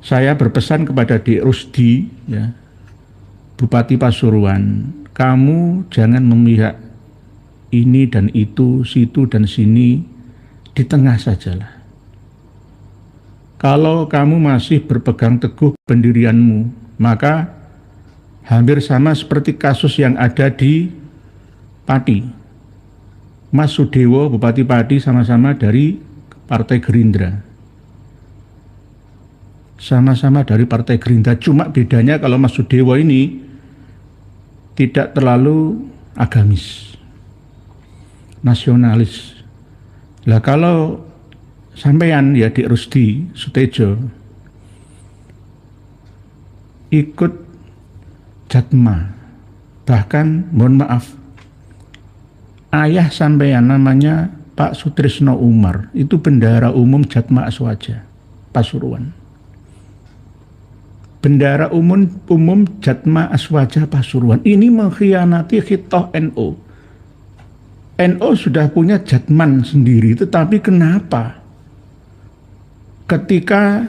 Saya berpesan kepada Dik Rusdi, ya, Bupati Pasuruan, kamu jangan memihak ini dan itu, situ dan sini, di tengah sajalah. Kalau kamu masih berpegang teguh pendirianmu, maka hampir sama seperti kasus yang ada di Pati. Mas Sudewo, Bupati Pati, sama-sama dari Partai Gerindra. Sama-sama dari Partai Gerindra, cuma bedanya kalau Mas Sudewo ini tidak terlalu agamis, nasionalis. Lah kalau sampean ya Dik Rusdi Sutejo ikut Jatma, bahkan mohon maaf, ayah sampean namanya Pak Sutrisno Umar, itu bendahara umum Jatma Aswaja Pasuruan. Bendahara umum Jatma Aswaja Pasuruan ini mengkhianati khitoh NU. NU sudah punya Jatman sendiri, tetapi kenapa ketika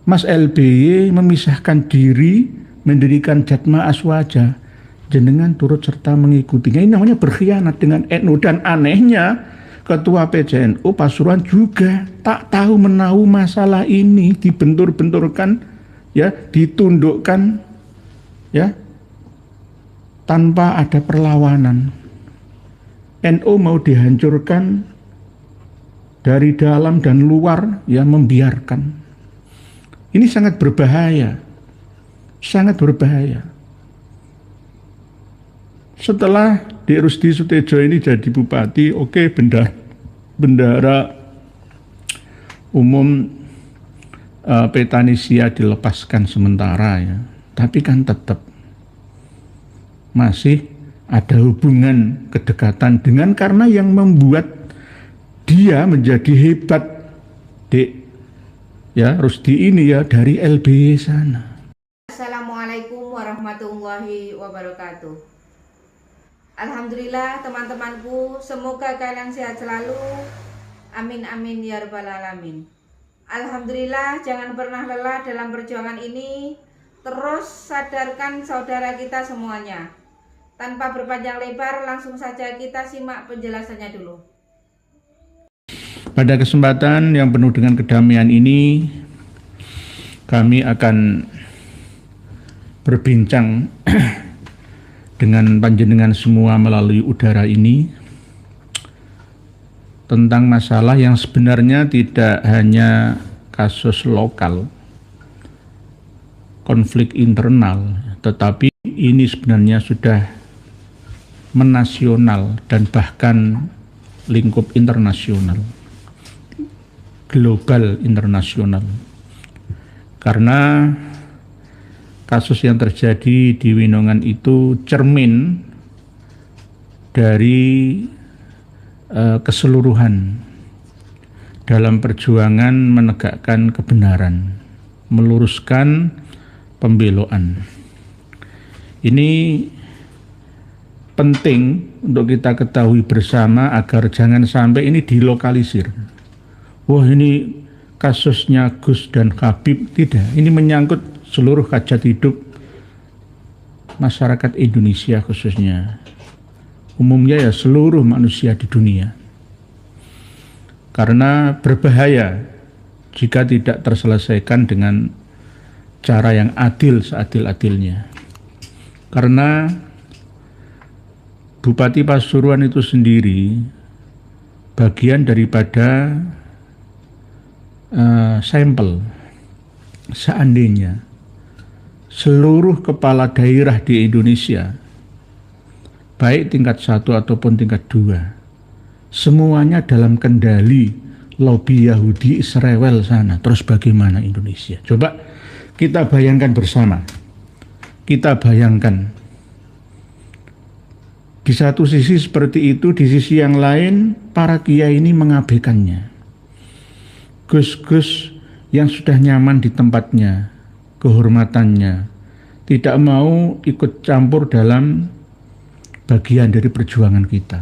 Mas LBY memisahkan diri mendirikan Jatma Aswaja, jenengan turut serta mengikutinya? Ini namanya berkhianat dengan NU. Dan anehnya Ketua PJNU Pasuruan juga tak tahu menahu masalah ini, dibentur-benturkan, ya, ditundukkan, ya, tanpa ada perlawanan. NU mau dihancurkan dari dalam dan luar, ya, membiarkan. Ini sangat berbahaya, sangat berbahaya. Setelah Dik Rusdi Sutejo ini jadi bupati, oke, bendahara umum Petanisia dilepaskan sementara, ya, tapi kan tetap masih ada hubungan kedekatan dengan, karena yang membuat dia menjadi hebat Dik, ya, Rusdi ini, ya, dari LBY sana. Assalamualaikum warahmatullahi wabarakatuh. Alhamdulillah teman-temanku, semoga kalian sehat selalu. Amin amin ya rabbal alamin. Alhamdulillah, jangan pernah lelah dalam perjuangan ini. Terus sadarkan saudara kita semuanya. Tanpa berpanjang lebar, langsung saja kita simak penjelasannya dulu. Pada kesempatan yang penuh dengan kedamaian ini, kami akan berbincang dengan panjenengan semua melalui udara ini tentang masalah yang sebenarnya tidak hanya kasus lokal, konflik internal, tetapi ini sebenarnya sudah menasional dan bahkan lingkup internasional, global internasional. Karena kasus yang terjadi di Winongan itu cermin dari keseluruhan dalam perjuangan menegakkan kebenaran, meluruskan pembeloan. Ini penting untuk kita ketahui bersama agar jangan sampai ini dilokalisir. Wah, ini kasusnya Gus dan Habib. Tidak, ini menyangkut seluruh hajat hidup masyarakat Indonesia, khususnya umumnya, ya, seluruh manusia di dunia. Karena berbahaya jika tidak terselesaikan dengan cara yang adil seadil-adilnya. Karena Bupati Pasuruan itu sendiri bagian daripada sampel. Seandainya seluruh kepala daerah di Indonesia, baik tingkat 1 ataupun tingkat 2, semuanya dalam kendali lobi Yahudi Israel sana, terus bagaimana Indonesia? Coba kita bayangkan bersama. Kita bayangkan, di satu sisi seperti itu, di sisi yang lain para kiai ini mengabaikannya. Gus-gus yang sudah nyaman di tempatnya, kehormatannya, tidak mau ikut campur dalam bagian dari perjuangan kita.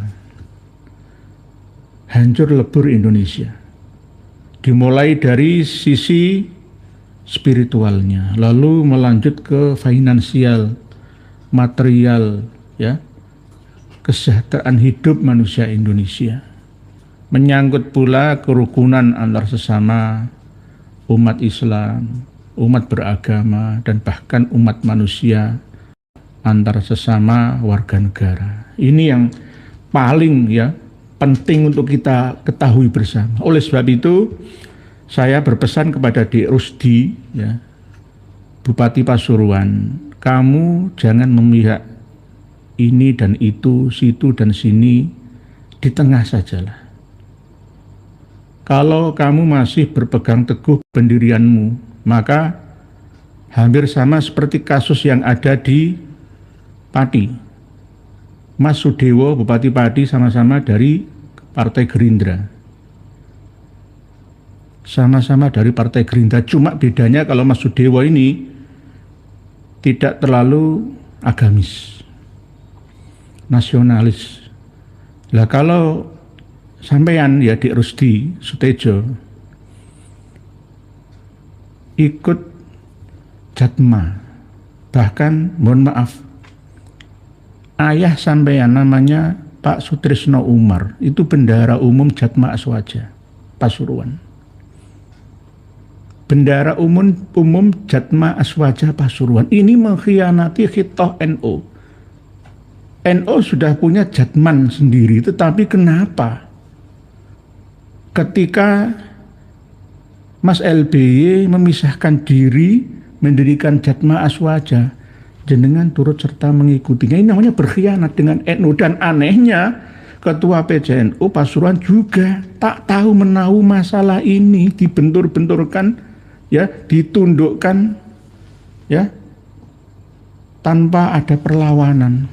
Hancur lebur Indonesia. Dimulai dari sisi spiritualnya, lalu melanjut ke finansial, material, ya, kesejahteraan hidup manusia Indonesia. Menyangkut pula kerukunan antar sesama umat Islam, umat beragama, dan bahkan umat manusia antar sesama warga negara. Ini yang paling penting untuk kita ketahui bersama. Oleh sebab itu, saya berpesan kepada Dik Rusdi, Bupati Pasuruan, kamu jangan memihak ini dan itu, situ dan sini, di tengah sajalah. Kalau kamu masih berpegang teguh pendirianmu, maka hampir sama seperti kasus yang ada di Pati. Mas Sudewo, Bupati Pati, sama-sama dari Partai Gerindra. Sama-sama dari Partai Gerindra, cuma bedanya kalau Mas Sudewo ini tidak terlalu agamis, nasionalis. Lah kalau sampean Dik Rusdi Sutejo ikut Jatma, bahkan mohon maaf, ayah sampean namanya Pak Sutrisno Umar, itu bendahara umum Jatma Aswaja Pasuruan. Bendahara umum Jatma Aswaja Pasuruan ini mengkhianati khitoh NU. NU sudah punya Jatman sendiri, tetapi kenapa ketika Mas LBY memisahkan diri mendirikan Jatma Aswaja, jenengan turut serta mengikutinya? Ini namanya berkhianat dengan NU. Dan anehnya Ketua PCNU Pasuruan juga tak tahu menahu masalah ini, dibentur-benturkan, ditundukkan, tanpa ada perlawanan.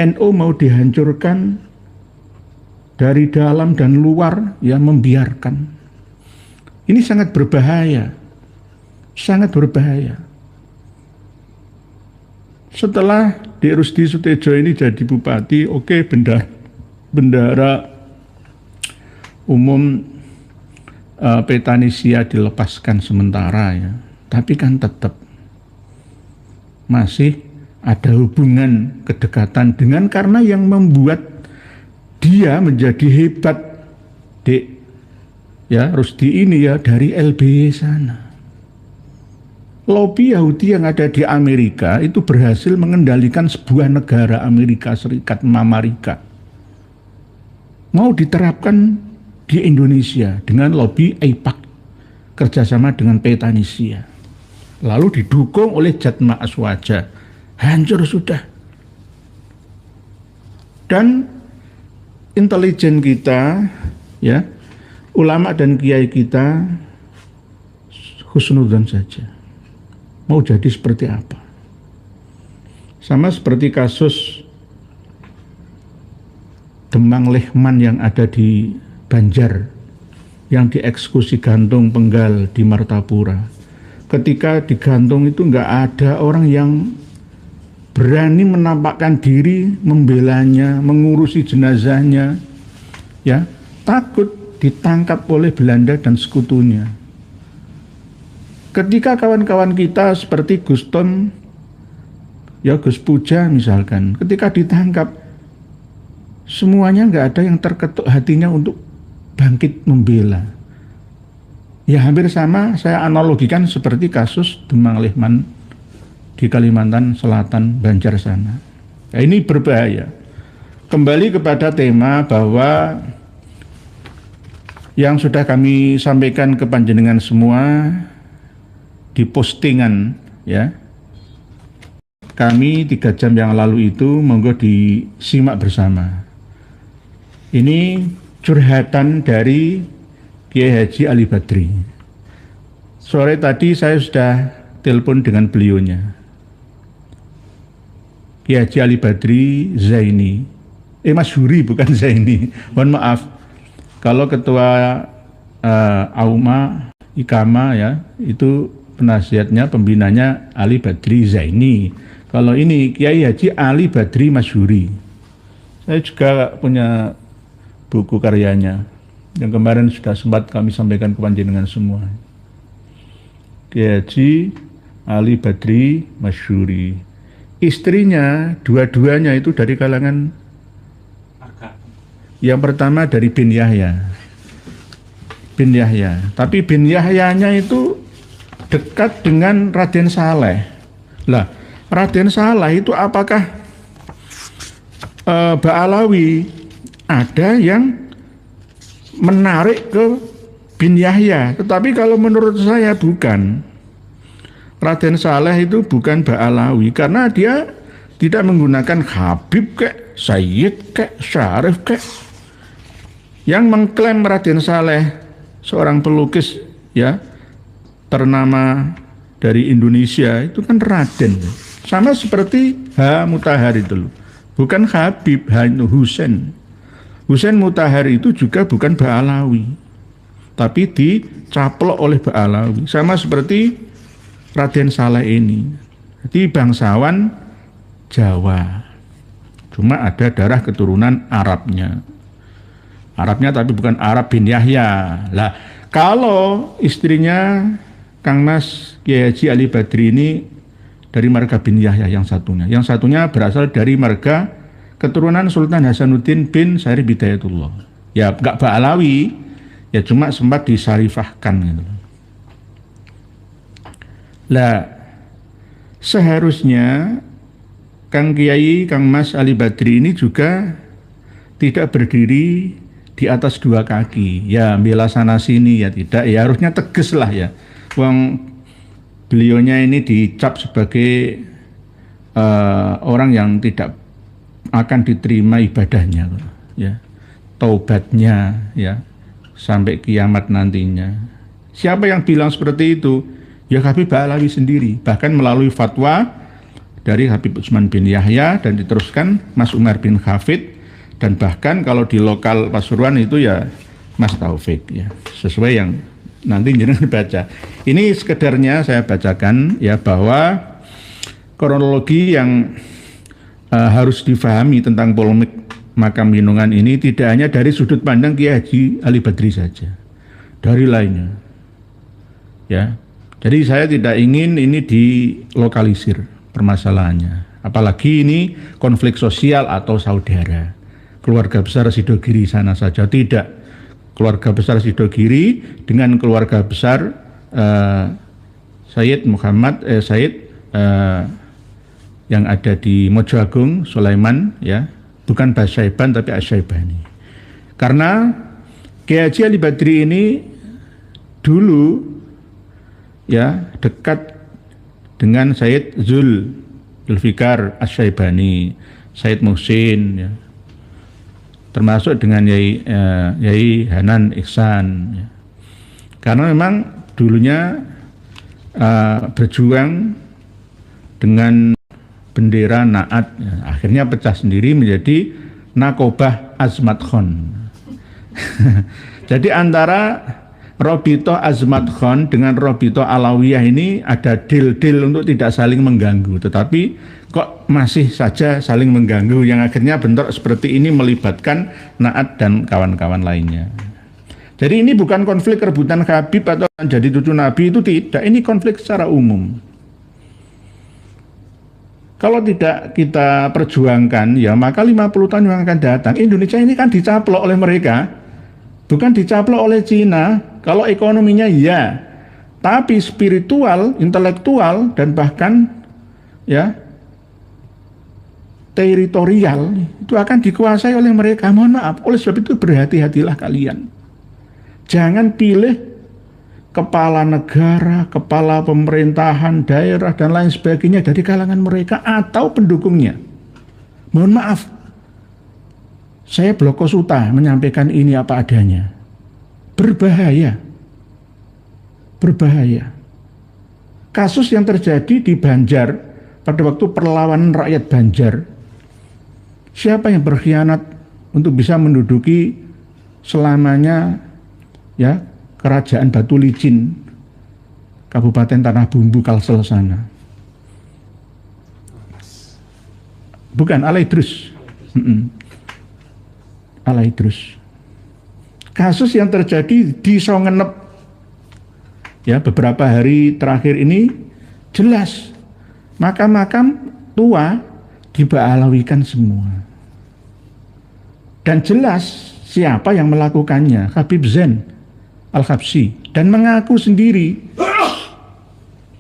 NU mau dihancurkan dari dalam dan luar, membiarkan. Ini sangat berbahaya, sangat berbahaya. Setelah Dik Rusdi Sutejo ini jadi bupati, oke, bendahara umum Petanisia dilepaskan sementara, tapi kan tetap masih ada hubungan kedekatan dengan, karena yang membuat dia menjadi hebat Dik Rusdi ini dari LBY sana. Lobi Yahudi yang ada di Amerika itu berhasil mengendalikan sebuah negara Amerika Serikat, Mamarika. Mau diterapkan di Indonesia dengan lobi AIPAC, kerjasama dengan Petanisia. Lalu didukung oleh Jatma Aswaja. Hancur sudah. Dan intelijen kita, ulama dan kiai kita husnudzon saja. Mau jadi seperti apa? Sama seperti kasus Demang Lehman yang ada di Banjar, yang dieksekusi gantung penggal di Martapura. Ketika digantung itu nggak ada orang yang berani menampakkan diri, membelanya, mengurusi jenazahnya, takut ditangkap oleh Belanda dan sekutunya. Ketika kawan-kawan kita seperti Gus Ton, Gus Puja misalkan, ketika ditangkap, semuanya nggak ada yang terketuk hatinya untuk bangkit membela. Hampir sama saya analogikan seperti kasus Demang Lehman di Kalimantan Selatan, Banjar sana. Ini berbahaya. Kembali kepada tema bahwa yang sudah kami sampaikan ke panjenengan semua di postingan kami 3 jam yang lalu itu, monggo disimak bersama. Ini curhatan dari Kiai Haji Ali Badri. Sore tadi saya sudah telepon dengan beliaunya. Kiai Haji Ali Badri Zaini, Masyhuri bukan Zaini, mohon maaf. Kalau ketua Auma Ikama itu penasihatnya, pembinanya Ali Badri Zaini. Kalau ini Kiai Haji Ali Badri Masyhuri. Saya juga punya buku karyanya yang kemarin sudah sempat kami sampaikan ke panjenengan semua. Kiai Haji Ali Badri Masyuri. Istrinya dua-duanya itu dari kalangan yang pertama dari bin Yahya. Bin Yahya. Tapi bin Yahyanya itu dekat dengan Raden Saleh. Lah, Raden Saleh itu apakah Ba'alawi ada yang menarik ke bin Yahya? Tetapi kalau menurut saya bukan. Raden Saleh itu bukan Ba'alawi karena dia tidak menggunakan Habib kek, Sayyid kek, Syarif kek. Yang mengklaim Raden Saleh seorang pelukis ya ternama dari Indonesia itu kan Raden. Sama seperti H. Mutahar itu loh. Bukan Habib, Husain. Husain Mutahar itu juga bukan Ba'alawi. Tapi dicaplok oleh Ba'alawi. Sama seperti Raden Saleh ini. Jadi bangsawan Jawa. Cuma ada darah keturunan Arabnya. Arabnya tapi bukan Arab bin Yahya. Lah, kalau istrinya Kang Mas Kiai Haji Ali Badri ini dari marga bin Yahya yang satunya. Yang satunya berasal dari marga keturunan Sultan Hasanuddin bin Syarif Hidayatullah. Ya enggak Ba'alawi, ya cuma sempat disarifahkan gitu. Lah, seharusnya Kang Kiai Kang Mas Ali Badri ini juga tidak berdiri di atas dua kaki, ya bela sana sini, ya tidak, ya harusnya tegas lah ya. Wong beliaunya ini dicap sebagai orang yang tidak akan diterima ibadahnya, ya, taubatnya, ya, sampai kiamat nantinya. Siapa yang bilang seperti itu? Ya Habib Ba'alawi sendiri, bahkan melalui fatwa dari Habib Utsman bin Yahya dan diteruskan Mas Umar bin Hafid, dan bahkan kalau di lokal Pasuruan itu ya Mas Taufik, ya, sesuai yang nanti jenengan baca. Ini sekedarnya saya bacakan ya, bahwa kronologi yang harus difahami tentang polemik makam Winongan ini tidak hanya dari sudut pandang Kiai Haji Ali Badri saja, dari lainnya, ya. Jadi saya tidak ingin ini dilokalisir permasalahannya, apalagi ini konflik sosial atau saudara, keluarga besar Sidogiri sana saja, tidak. Keluarga besar Sidogiri dengan keluarga besar Sayyid Muhammad yang ada di Mojo Agung, Sulaiman, ya, bukan Basyaiban tapi Asyaibani. Karena Kiai Haji Ali Badri ini dulu ya dekat dengan Sayyid Zulfikar Asyaibani, Sayyid Muhsin, ya, termasuk dengan Yai Hanan Ihsan, ya. Karena memang dulunya berjuang dengan bendera Naat, ya, akhirnya pecah sendiri menjadi Nakobah Azmat Khan. Jadi antara Robito Azmat Khan dengan Robito Alawiyah ini ada deal-deal untuk tidak saling mengganggu, tetapi kok masih saja saling mengganggu, yang akhirnya bentrok seperti ini melibatkan Naat dan kawan-kawan lainnya. Jadi ini bukan konflik rebutan Habib atau jadi cucu Nabi, itu tidak, ini konflik secara umum. Kalau tidak kita perjuangkan, ya maka 50 tahun yang akan datang Indonesia ini kan dicaplok oleh mereka, bukan dicaplok oleh Cina. Kalau ekonominya ya, tapi spiritual, intelektual, dan bahkan ya teritorial itu akan dikuasai oleh mereka. Mohon maaf, oleh sebab itu berhati-hatilah kalian. Jangan pilih kepala negara, kepala pemerintahan daerah dan lain sebagainya dari kalangan mereka atau pendukungnya. Mohon maaf, saya Bloko Suta menyampaikan ini apa adanya. Berbahaya. Berbahaya. Kasus yang terjadi di Banjar pada waktu perlawanan rakyat Banjar. Siapa yang berkhianat untuk bisa menduduki selamanya ya kerajaan Batu Licin, Kabupaten Tanah Bumbu, Kalsel sana? Bukan, Alaidrus. Alaidrus. Kasus yang terjadi di Songenep ya beberapa hari terakhir ini jelas makam-makam tua diba'alawikan semua. Dan jelas siapa yang melakukannya, Habib Zain Al-Habsyi, dan mengaku sendiri.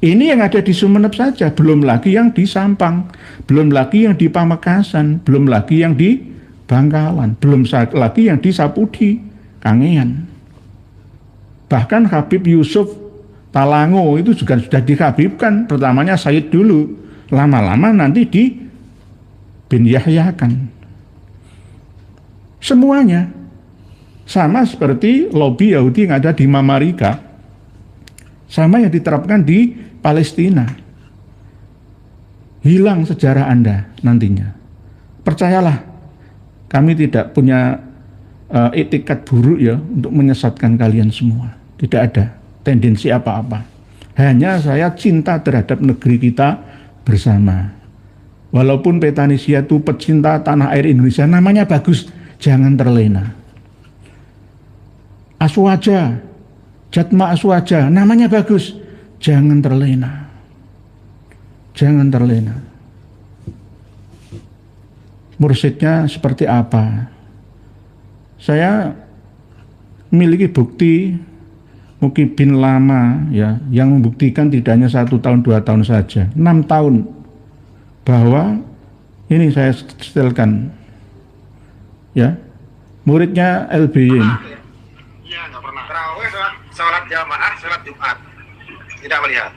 Ini yang ada di Sumeneb saja, belum lagi yang di Sampang, belum lagi yang di Pamekasan, belum lagi yang di Bangkalan, belum lagi yang di Sapudi, Kangean. Bahkan Habib Yusuf Talango itu juga sudah dihabibkan, pertamanya Said dulu, lama-lama nanti di bin Yahyakan. Semuanya sama seperti lobi Yahudi yang ada di Mamarika, sama yang diterapkan di Palestina. Hilang sejarah Anda nantinya. Percayalah, kami tidak punya etikat buruk ya untuk menyesatkan kalian semua. Tidak ada tendensi apa-apa. Hanya saya cinta terhadap negeri kita bersama. Walaupun Petanisia itu pecinta tanah air Indonesia, namanya bagus, jangan terlena. Aswaja, Jatma Aswaja, namanya bagus, jangan terlena. Jangan terlena. Mursyidnya seperti apa? Saya memiliki bukti Mukibbin lama ya, yang membuktikan tidak hanya 1 tahun 2 tahun saja, 6 tahun, bahwa ini saya setelkan ya, muridnya LBY ini. Iya, nggak pernah. Terawih, sholat jamaah, sholat Jumat, tidak melihat.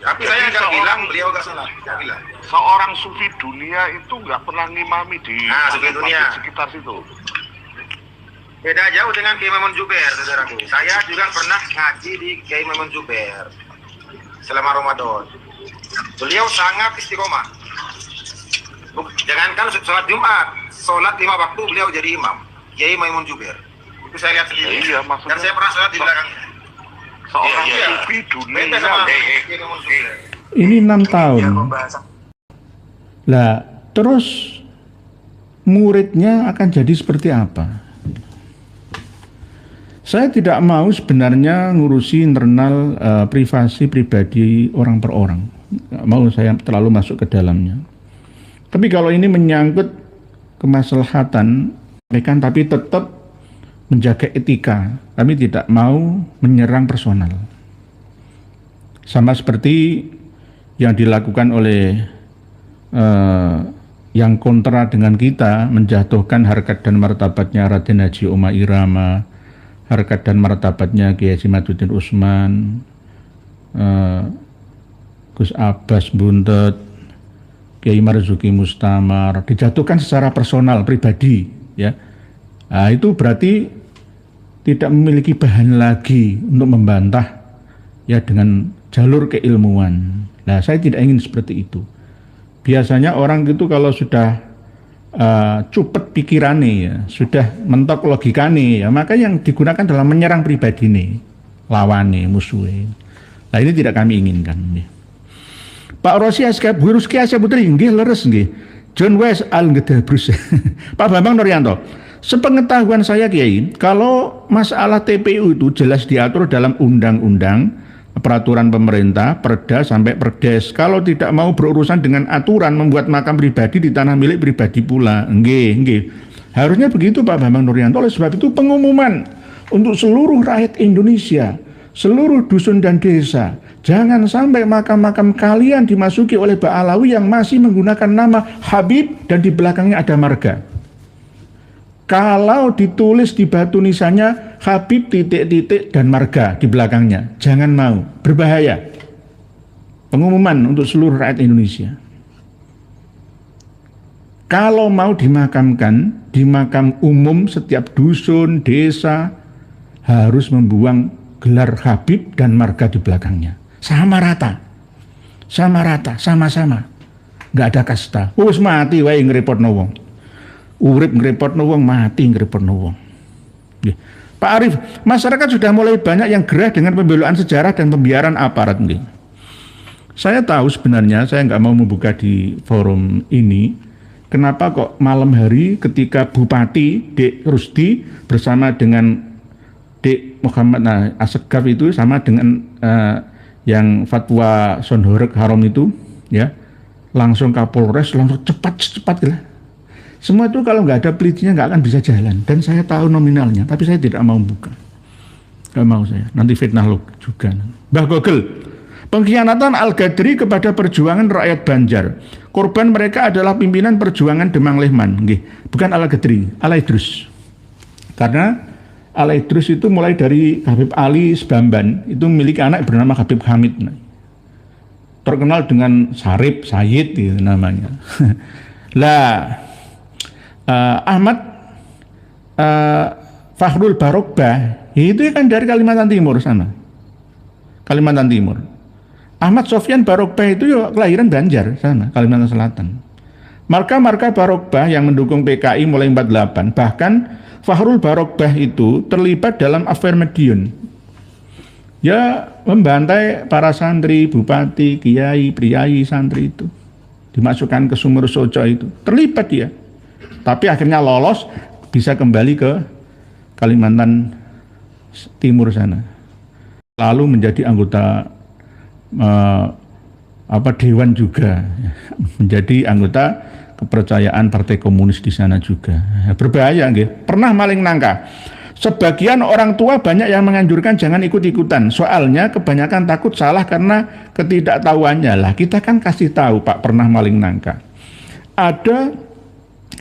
Tapi saya nggak bilang beliau nggak sholat, nggak bilang. Seorang sufi dunia itu nggak pernah ngimami di sufi dunia sekitar situ. Beda jauh dengan Kiai Maimun Jubair, saudaraku. Saya juga pernah ngaji di Kiai Maimun Jubair selama Ramadan. Beliau sangat istiqomah. Jangankan sholat Jumat, sholat 5 waktu beliau jadi imam. Kiai Maimun Jubair. Itu saya lihat sendiri. Iya, dan saya pernah sholat di belakangnya. Seorang sufi dunia. Beda sama Kiai Maimun Jubair. Ini 6 tahun. Lah, terus muridnya akan jadi seperti apa? Saya tidak mau sebenarnya ngurusi internal privasi pribadi orang per orang. Nggak mau saya terlalu masuk ke dalamnya. Tapi kalau ini menyangkut kemaslahatan, tapi tetap menjaga etika. Kami tidak mau menyerang personal. Sama seperti yang dilakukan oleh yang kontra dengan kita, menjatuhkan harkat dan martabatnya Raden Haji Oma Irama, harkat dan martabatnya Kiai Haji Maduddin Utsman, Gus Abbas Buntet, Kiai Marzuki Mustamar, dijatuhkan secara personal pribadi ya. Nah, itu berarti tidak memiliki bahan lagi untuk membantah ya dengan jalur keilmuan. Nah, saya tidak ingin seperti itu. Biasanya orang itu kalau sudah cupet pikirannya ya, sudah mentok logikanya ya, maka yang digunakan dalam menyerang pribadi nih, lawannya, musuhnya. Nah, ini tidak kami inginkan nih. Pak Rosi Askab, Bu Ruski Asya Putri, nggih leres nggih. John West Al-Ngedabrus. Pak Bambang Nuryanto, sepengetahuan saya Kiai, kalau masalah TPU itu jelas diatur dalam undang-undang, peraturan pemerintah, perda sampai perdes. Kalau tidak mau berurusan dengan aturan membuat makam pribadi di tanah milik pribadi pula. Nggih. Harusnya begitu Pak Bambang Nuryanto. Oleh sebab itu pengumuman untuk seluruh rakyat Indonesia, seluruh dusun dan desa, jangan sampai makam-makam kalian dimasuki oleh Ba'alawi yang masih menggunakan nama Habib dan di belakangnya ada marga. Kalau ditulis di batu nisannya Habib titik-titik dan marga di belakangnya, jangan mau, berbahaya. Pengumuman untuk seluruh rakyat Indonesia. Kalau mau dimakamkan di makam umum setiap dusun, desa harus membuang gelar Habib dan marga di belakangnya. Sama rata, sama-sama. Nggak ada kasta. Wis mati wae ngrepotno wong. Urip ngrepotno wong, mati ngrepotno wong. Pak Arif, masyarakat sudah mulai banyak yang gerah dengan pembelaan sejarah dan pembiaran aparat. Saya tahu sebenarnya, saya nggak mau membuka di forum ini, kenapa kok malam hari ketika Bupati Dek Rusdi bersama dengan Dik Muhammad Assegaf itu sama dengan yang fatwa Sonhorek Haram itu, ya, langsung Kapolres langsung cepat gitu. Semua itu kalau nggak ada pelitinya nggak akan bisa jalan. Dan saya tahu nominalnya, tapi saya tidak mau buka. Nggak mau saya. Nanti fitnah lo juga. Mbah Gogel, pengkhianatan Al-Ghadri kepada perjuangan rakyat Banjar. Korban mereka adalah pimpinan perjuangan Demang Lehman. Bukan Al-Ghadri, Al-Idrus. Karena Al-Idrus itu mulai dari Habib Ali Sebamban, itu memiliki anak bernama Habib Hamid. Terkenal dengan Sarip, Sayyid gitu namanya. Lah, Ahmad Fakhrul Barokbah itu kan dari Kalimantan Timur sana. Kalimantan Timur. Ahmad Sofyan Barokbah itu ya kelahiran Banjar sana, Kalimantan Selatan. Marka-marka Barokbah yang mendukung PKI mulai 48, bahkan Fakhrul Barokbah itu terlibat dalam affair Madiun. Ya membantai para santri, bupati, kiai, priai, santri itu. Dimasukkan ke sumur Soco itu. Terlibat dia. Tapi akhirnya lolos, bisa kembali ke Kalimantan Timur sana. Lalu menjadi anggota dewan juga, menjadi anggota kepercayaan Partai Komunis di sana juga. Berbahaya, nggih. Pernah maling nangka. Sebagian orang tua banyak yang menganjurkan jangan ikut-ikutan. Soalnya kebanyakan takut salah karena ketidaktahuannya. Lah kita kan kasih tahu Pak pernah maling nangka. Ada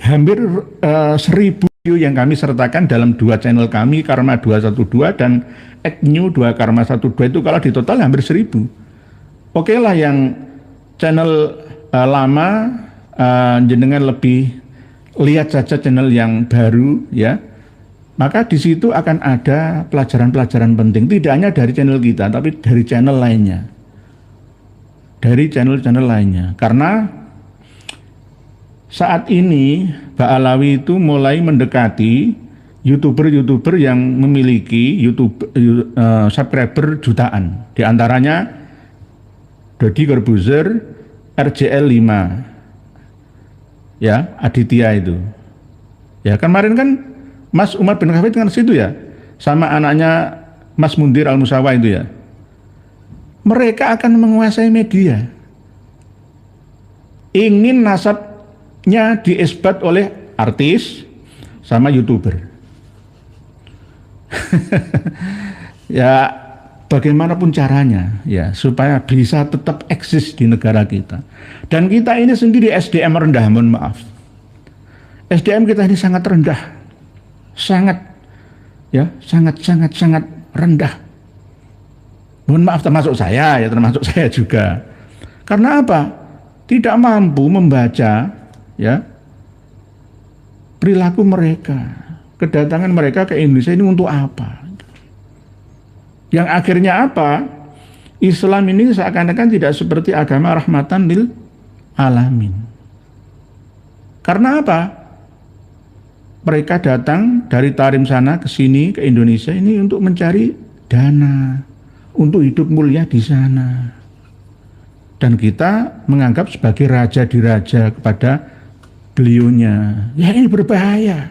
hampir 1000 video yang kami sertakan dalam 2 channel kami, Karma 212 dan Eknew 2 Karma 12 itu kalau di total hampir 1000. Oke lah yang channel lama jenengan lebih lihat saja channel yang baru ya. Maka di situ akan ada pelajaran-pelajaran penting, tidak hanya dari channel kita, tapi dari channel lainnya. Dari channel-channel lainnya. Karena saat ini Mbak Alawi itu mulai mendekati YouTuber-YouTuber yang memiliki subscriber jutaan. Di antaranya Dodi Corbuzier, RJL 5. Ya, Aditya itu. Ya, kemarin kan Mas Umar bin Khattab kan situ ya, sama anaknya Mas Mundir Al-Musawa itu ya. Mereka akan menguasai media. Ingin nasabnya diesbat oleh artis sama YouTuber. Ya, bagaimanapun caranya ya supaya bisa tetap eksis di negara kita. Dan kita ini sendiri SDM rendah, mohon maaf. SDM kita ini sangat rendah. Sangat rendah. Mohon maaf termasuk saya juga. Karena apa? Tidak mampu membaca ya perilaku mereka. Kedatangan mereka ke Indonesia ini untuk apa? Yang akhirnya apa? Islam ini seakan-akan tidak seperti agama rahmatan lil alamin. Karena apa? Mereka datang dari Tarim sana ke sini ke Indonesia ini untuk mencari dana, untuk hidup mulia di sana. Dan kita menganggap sebagai raja diraja kepada beliaunya. Ya ini berbahaya.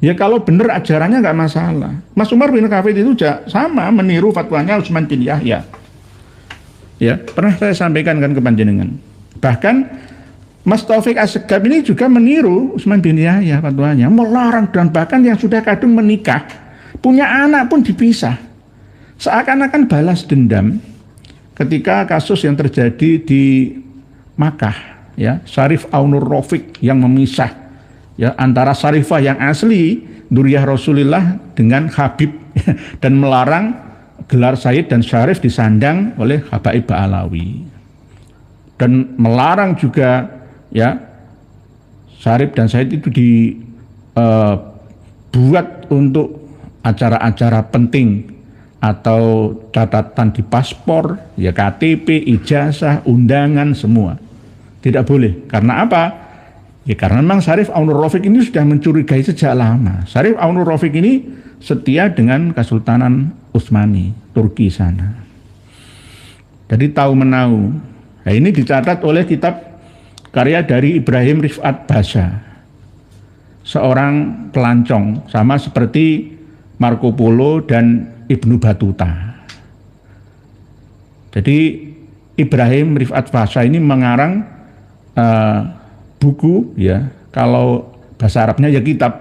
Ya kalau benar ajarannya nggak masalah. Mas Umar bin Khattab itu sama meniru fatwanya Utsman bin Yahya. Ya pernah saya sampaikan kan ke panjenengan. Bahkan Mas Taufik Assegaf ini juga meniru Utsman bin Yahya fatwanya, melarang dan bahkan yang sudah kadung menikah, punya anak pun dipisah. Seakan-akan balas dendam ketika kasus yang terjadi di Makkah, ya, Syarif Aunur Rafiq yang memisah ya antara Syarifah yang asli Duriyah Rasulullah dengan Habib dan melarang gelar Sayyid dan Syarif disandang oleh Habaib Ba'alawi. Dan melarang juga ya Syarif dan Said itu dibuat untuk acara-acara penting atau catatan di paspor, ya KTP, ijazah, undangan semua. Tidak boleh. Karena apa? Ya karena memang Syarif Aunur Rafiq ini sudah mencurigai sejak lama. Syarif Aunur Rafiq ini setia dengan Kesultanan Utsmani, Turki sana. Jadi tahu menau. Nah, ini dicatat oleh kitab karya dari Ibrahim Rifat Basha, seorang pelancong, sama seperti Marco Polo dan Ibnu Battuta. Jadi Ibrahim Rifat Fasha ini mengarang buku, ya, kalau bahasa Arabnya ya kitab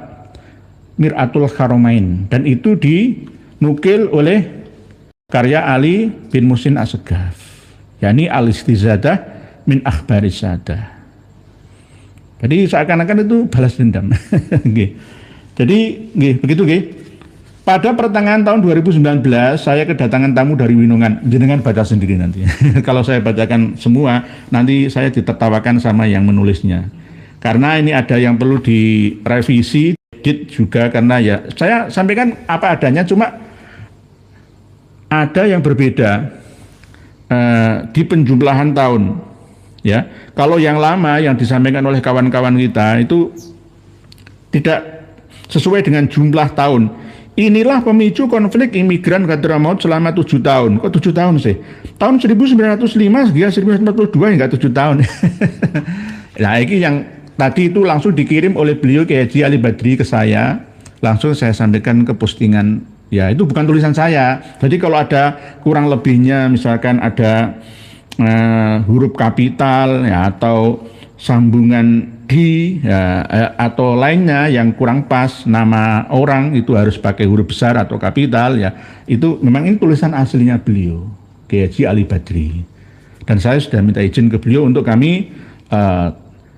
Mir'atul Haramain, dan itu dinukil oleh karya Ali bin Muhsin Assegaf, yakni Al-Istizadah min Akhbaris Sadah. Jadi seakan-akan itu balas dendam. Jadi begitu. Pada pertengahan tahun 2019 saya kedatangan tamu dari Winongan. Jenengan baca sendiri nanti. Kalau saya bacakan semua, nanti saya ditertawakan sama yang menulisnya. Karena ini ada yang perlu direvisi, edit juga, karena ya saya sampaikan apa adanya, cuma ada yang berbeda di penjumlahan tahun. Ya, kalau yang lama yang disampaikan oleh kawan-kawan kita itu tidak sesuai dengan jumlah tahun. Inilah pemicu konflik imigran Hadramaut selama 7 tahun. Kok 7 tahun sih? Tahun 1905 hingga 1942 hingga 7 tahun. Nah, ini yang tadi itu langsung dikirim oleh beliau Kiai Haji Ali Badri ke saya. Langsung saya sampaikan ke postingan. Ya, itu bukan tulisan saya. Jadi kalau ada kurang lebihnya, misalkan ada huruf kapital, ya, atau sambungan di, ya, atau lainnya yang kurang pas, nama orang itu harus pakai huruf besar atau kapital, ya, itu memang ini tulisan aslinya beliau Kiai Haji Ali Badri, dan saya sudah minta izin ke beliau untuk kami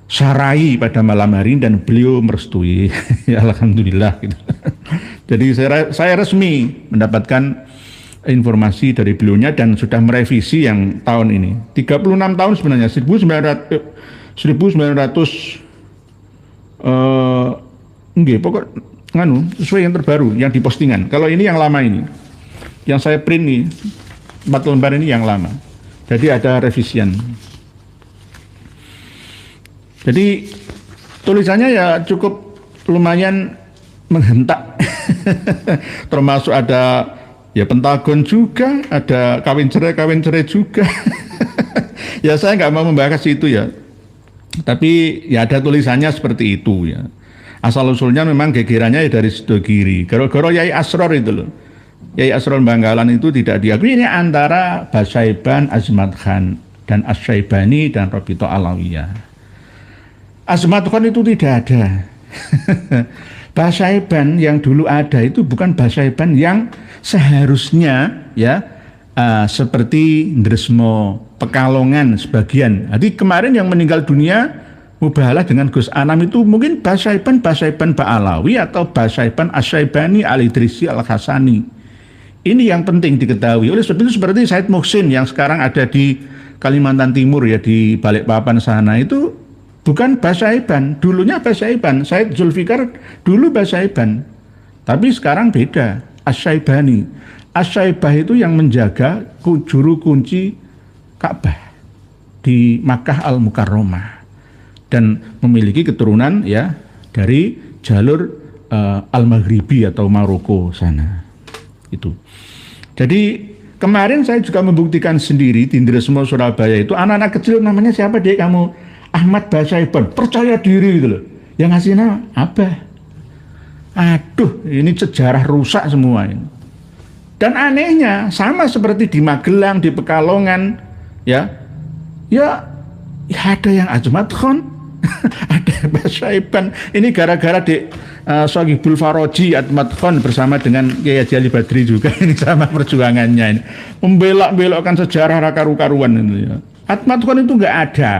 sarai pada malam hari ini, dan beliau merestui. Ya, alhamdulillah gitu. Jadi saya resmi mendapatkan informasi dari beliaunya dan sudah merevisi yang tahun ini 36 tahun sebenarnya, 1900 pokok sesuai yang terbaru yang di postingan. Kalau ini yang lama, ini yang saya print nih 4 lembar ini yang lama, jadi ada revisian. Jadi tulisannya ya cukup lumayan menghentak. Termasuk ada ya Pentagon juga, ada kawin cerai juga. Ya saya nggak mau membahas itu ya. Tapi ya ada tulisannya seperti itu ya. Asal usulnya memang gegerannya ya dari Sidogiri. Goro-goro Yai Asror itu loh. Yai Asror Bangkalan itu tidak diakui. Ini antara Basaiban, Azmat Khan, dan Asyaibani dan Robito Alawiyah. Azmat Khan itu tidak ada. Basaiban yang dulu ada itu bukan Basaiban yang seharusnya ya seperti Ndresmo, Pekalongan sebagian. Jadi kemarin yang meninggal dunia mubahalah dengan Gus Anam itu mungkin Basaiban Ba'alawi atau Basaiban Asyaibani Al-Idrisi Al-Hasani. Ini yang penting diketahui. Oleh sebab itu seperti Said Muhsin yang sekarang ada di Kalimantan Timur ya, di Balikpapan sana, itu bukan Basaiban, dulunya Basaiban. Said Zulfikar dulu Basaiban, tapi sekarang beda, Asyaibani. Asyaibah itu yang menjaga juru kunci Ka'bah di Makkah Al-Mukarramah dan memiliki keturunan ya dari jalur Al-Maghribi atau Maroko sana itu. Jadi kemarin saya juga membuktikan sendiri di Ndresmo Surabaya itu anak-anak kecil, namanya siapa dek kamu? Ahmad Basaiban, percaya diri gitu loh. Yang ngasih nama Abah. Aduh, ini sejarah rusak semua ini. Dan anehnya sama seperti di Magelang, di Pekalongan, ya ada yang Azmat Khan, ada Basaiban. Ini gara-gara di Sohibul Faroji Azmat Khan bersama dengan Kiai Haji Ali Badri juga ini sama perjuangannya ini, membelok-belokkan sejarah raka-rukaruan itu ya. Azmat Khan itu nggak ada.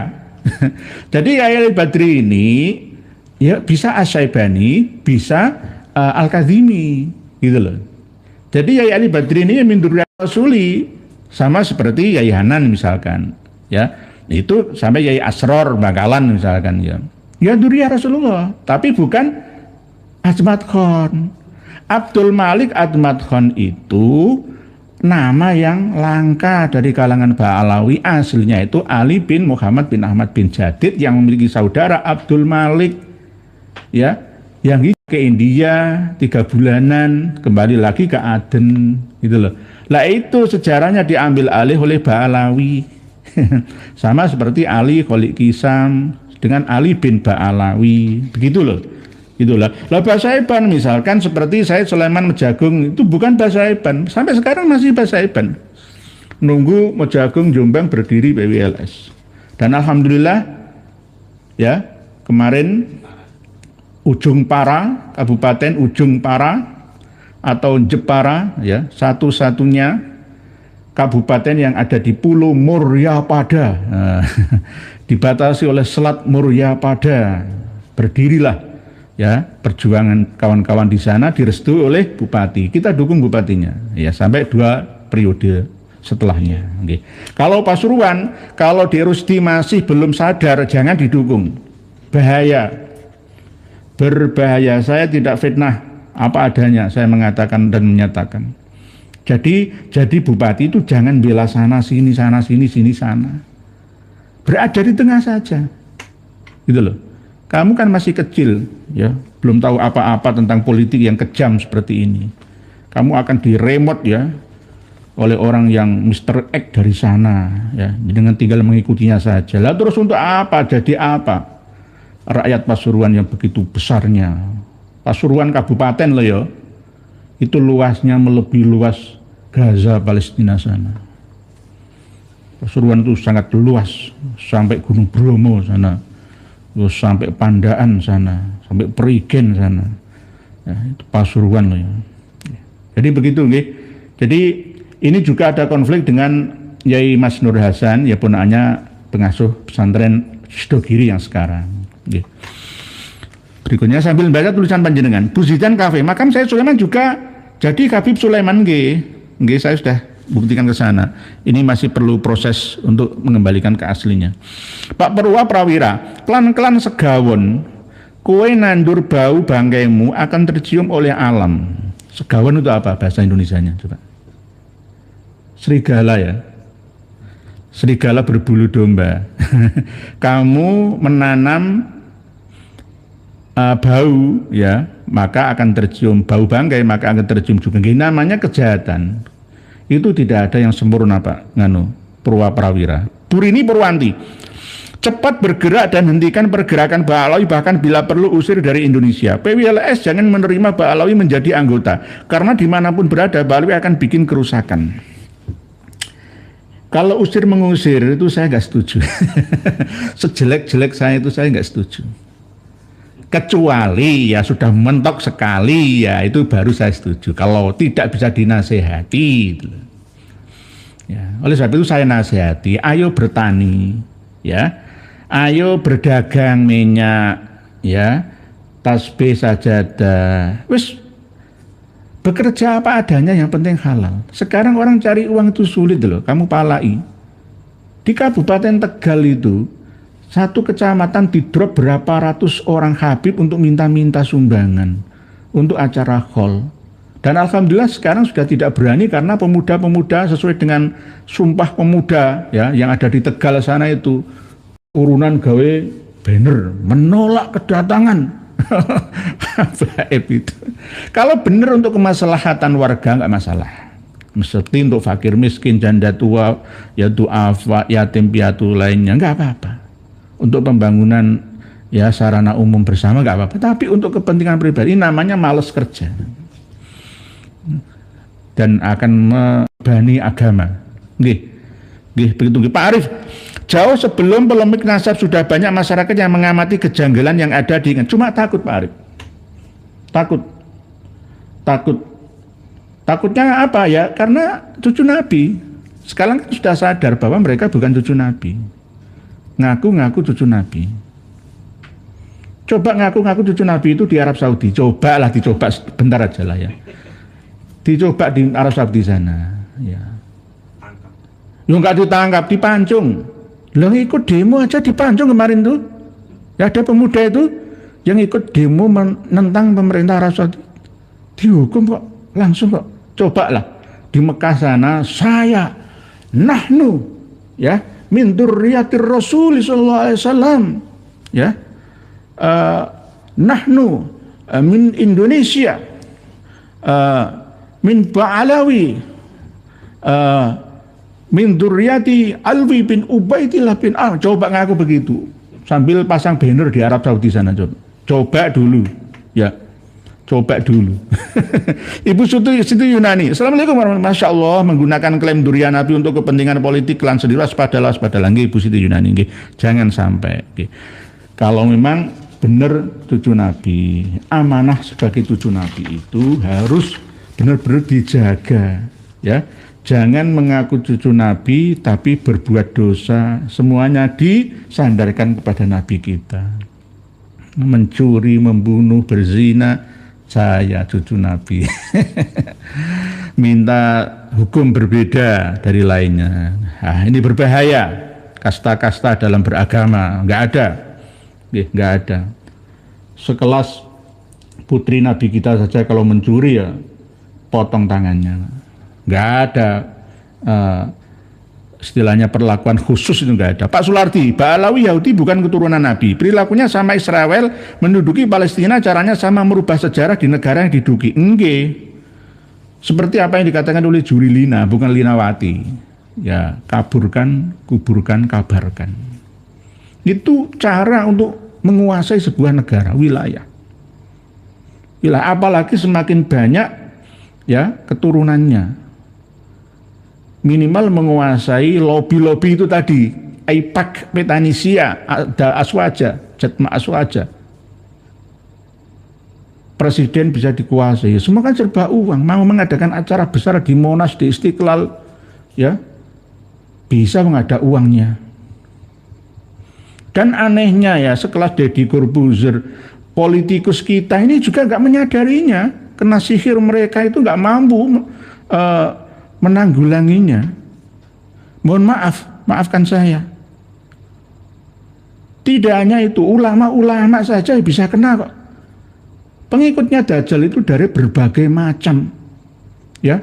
Jadi Kiai Ali Badri ini ya bisa Asyaibani, bisa Al-Kazimi gitu loh. Jadi Kiai Ali Badri ini min dzurriyyah Rasuli, sama seperti Kiai Hanan misalkan ya, itu sampai Kiai Asror Bangkalan misalkan ya. Ya dzurriyyah Rasulullah, tapi bukan Azmat Khan. Abdul Malik Azmat Khan itu nama yang langka dari kalangan Ba'alawi. Aslinya itu Ali bin Muhammad bin Ahmad bin Jadid yang memiliki saudara Abdul Malik ya, yang ke India 3 bulanan, kembali lagi ke Aden gitu loh. Lah itu sejarahnya diambil alih oleh Ba'alawi. Sama seperti Ali Kholik Kisam dengan Ali bin Ba'alawi, begitu loh Itulah. Lah bahasa Eban misalkan seperti saya Sulaiman Mejagung itu bukan bahasa Eban. Sampai sekarang masih bahasa Eban. Nunggu Mejagung Jombang berdiri PWLS. Dan alhamdulillah ya, kemarin Ujung Para, Kabupaten Ujung Para atau Jepara ya, satu-satunya kabupaten yang ada di Pulau Muryapada. Nah, dibatasi oleh Selat Muryapada. Berdirilah ya perjuangan kawan-kawan di sana, direstui oleh bupati. Kita dukung bupatinya ya sampai 2 periode setelahnya. Oke. Kalau Pasuruan, kalau di Rusdi masih belum sadar, jangan didukung. Bahaya. Berbahaya. Saya tidak fitnah, apa adanya saya mengatakan dan menyatakan. Jadi bupati itu jangan bela sana sini sana berada di tengah saja gitu loh. Kamu kan masih kecil ya, belum tahu apa-apa tentang politik yang kejam seperti ini. Kamu akan diremot ya oleh orang yang Mr. X dari sana ya, dengan tinggal mengikutinya saja. Lah terus untuk apa, jadi apa rakyat Pasuruan yang begitu besarnya? Pasuruan kabupaten loh ya, itu luasnya melebihi luas Gaza Palestina sana. Pasuruan itu sangat luas, sampai Gunung Bromo sana, terus sampai Pandaan sana, sampai Perigen sana. Ya, itu Pasuruan loh ya. Jadi begitu nih. Jadi ini juga ada konflik dengan Yai Mas Nur Hasan, ya ponakannya pengasuh pesantren Sidogiri yang sekarang. Oke. Berikutnya sambil baca tulisan panjenengan, Buzidan Kafe, makam saya Sulaiman juga jadi Habib Sulaiman nggih, saya sudah buktikan ke sana. Ini masih perlu proses untuk mengembalikan ke aslinya. Pak Perwa Prawira, klan-klan segawon, kue nandur bau bangkaimu akan tercium oleh alam. Segawon itu apa bahasa Indonesianya? Coba. Serigala ya. Serigala berbulu domba. Kamu menanam bau ya, maka akan tercium bau bangkai, maka akan tercium juga. Ini namanya kejahatan. Itu tidak ada yang sempurna Pak Purwa Prawira. Purini Purwanti, cepat bergerak dan hentikan pergerakan Ba'alawi, bahkan bila perlu usir dari Indonesia. PWLS jangan menerima Ba'alawi menjadi anggota, karena dimanapun berada Ba'alawi akan bikin kerusakan. Kalau usir mengusir itu saya nggak setuju. Sejelek-jelek saya itu saya nggak setuju. Kecuali ya sudah mentok sekali ya itu baru saya setuju. Kalau tidak bisa dinasehati gitu. Ya, oleh sebab itu saya nasihati, ayo bertani ya. Ayo berdagang minyak ya. Tasbih sajadah. Wis bekerja apa adanya, yang penting halal. Sekarang orang cari uang itu sulit loh, kamu palai. Di Kabupaten Tegal itu satu kecamatan didrop berapa ratus orang Habib untuk minta-minta sumbangan untuk acara khol. Dan alhamdulillah sekarang sudah tidak berani karena pemuda-pemuda sesuai dengan Sumpah Pemuda ya yang ada di Tegal sana itu urunan gawe banner menolak kedatangan Baik itu. Kalau benar untuk kemaslahatan warga nggak masalah. Seperti untuk fakir miskin, janda tua, ya duafa, yatim piatu lainnya nggak apa-apa. Untuk pembangunan ya sarana umum bersama nggak apa-apa. Tapi untuk kepentingan pribadi namanya males kerja dan akan membebani agama. Begitu Pak Arif. Jauh sebelum polemik nasab sudah banyak masyarakat yang mengamati kejanggalan yang ada di cuma takut Pak Arif. Takutnya apa ya? Karena cucu Nabi. Sekarang sudah sadar bahwa mereka bukan cucu Nabi. Ngaku-ngaku cucu Nabi. Coba ngaku-ngaku cucu Nabi itu di Arab Saudi. Dicoba bentar aja lah ya. Dicoba di Arab Saudi sana. Ya. Lu nggak ditangkap, dipancung. Lah ikut demo aja dipancung kemarin tuh. Ya ada pemuda itu yang ikut demo menentang pemerintah Arab Saudi. Dihukum kok, langsung kok. Coba lah di Mekah sana saya nahnu ya min dzurriyyatir Rasul sallallahu alaihi wasallam ya nahnu min Indonesia min Ba'alawi min dzurriyyati Alwi bin Ubaidillah bin coba ngaku begitu sambil pasang banner di Arab Saudi sana coba dulu Ya, coba dulu. Ibu Siti Yunani, Assalamualaikum warahmatullahi wabarakatuh. Masya Allah, menggunakan klaim durian Nabi untuk kepentingan politik lan sendiri, waspadalah. Nggih, Ibu Siti Yunani, nggih. Jangan sampai. Nggih. Kalau memang benar cucu Nabi, amanah sebagai cucu Nabi itu harus benar-benar dijaga, ya. Jangan mengaku cucu Nabi tapi berbuat dosa, semuanya disandarkan kepada Nabi kita. Mencuri, membunuh, berzina, saya cucu Nabi. Minta hukum berbeda dari lainnya. Nah, ini berbahaya. Kasta-kasta dalam beragama nggak ada. Nggak ada. Sekelas putri Nabi kita saja kalau mencuri ya potong tangannya. Nggak ada istilahnya perlakuan khusus, itu nggak ada. Pak Sulardi, Ba'alawi Yahudi bukan keturunan Nabi. Perilakunya sama Israel, menduduki Palestina, caranya sama, merubah sejarah di negara yang diduduki. Enggak. Seperti apa yang dikatakan oleh Juri Lina, bukan Linawati. Ya, kaburkan, kuburkan, kabarkan. Itu cara untuk menguasai sebuah negara, wilayah. Apalagi semakin banyak ya keturunannya. Minimal menguasai lobby-lobby itu tadi, AIPAC, Petanisia, ada Aswaja, Jatma Aswaja. Presiden bisa dikuasai, semua kan serba uang. Mau mengadakan acara besar di Monas, di Istiqlal, ya bisa mengada uangnya. Dan anehnya ya, sekelas Deddy Corbuzier, politikus kita ini juga nggak menyadarinya, kena sihir mereka itu nggak mampu menanggulanginya. Mohon maaf, maafkan saya. Tidak hanya itu, ulama-ulama saja bisa kena kok. Pengikutnya Dajjal itu dari berbagai macam, ya,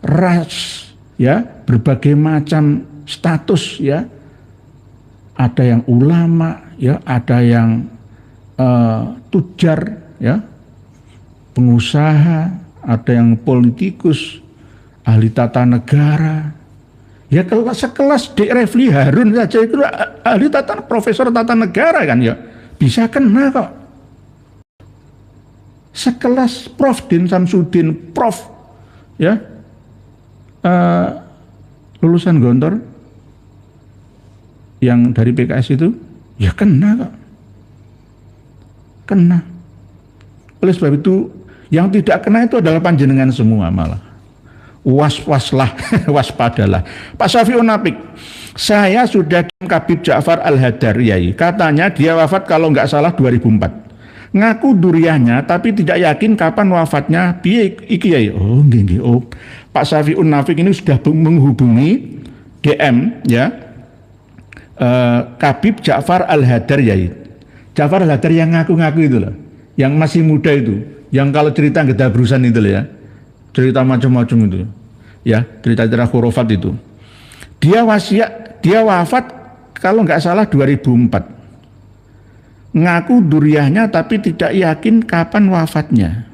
ras, ya, berbagai macam status, ya. Ada yang ulama, ya, ada yang tujar, ya, pengusaha, ada yang politikus, ahli tata negara. Ya kalau sekelas Dek Refli Harun saja itu ahli profesor tata negara kan, ya bisa kena kok. Sekelas Prof Din Samsudin, Prof, ya, lulusan Gontor yang dari PKS itu, ya kena kok. Kena. Oleh sebab itu yang tidak kena itu adalah panjenengan semua malah. Was-waslah, waspadalah. Pak Syafi'un Nafik, saya sudah Habib Ja'far Al-Hadar, Yai. Katanya dia wafat kalau nggak salah 2004. Ngaku duriahnya tapi tidak yakin kapan wafatnya. Piye iki, Yai? Oh, nggih. Oh, Pak Syafi'un Nafik ini sudah menghubungi DM, ya. Habib Ja'far Al-Hadar, Yai. Ja'far Al-Hadar yang ngaku-ngaku itu loh. Yang masih muda itu. Yang kalau cerita gedabrusan itu loh, ya. Cerita macam-macam itu, ya, cerita-cerita khurafat itu. Dia wafat kalau nggak salah 2004. Ngaku duriahnya tapi tidak yakin kapan wafatnya.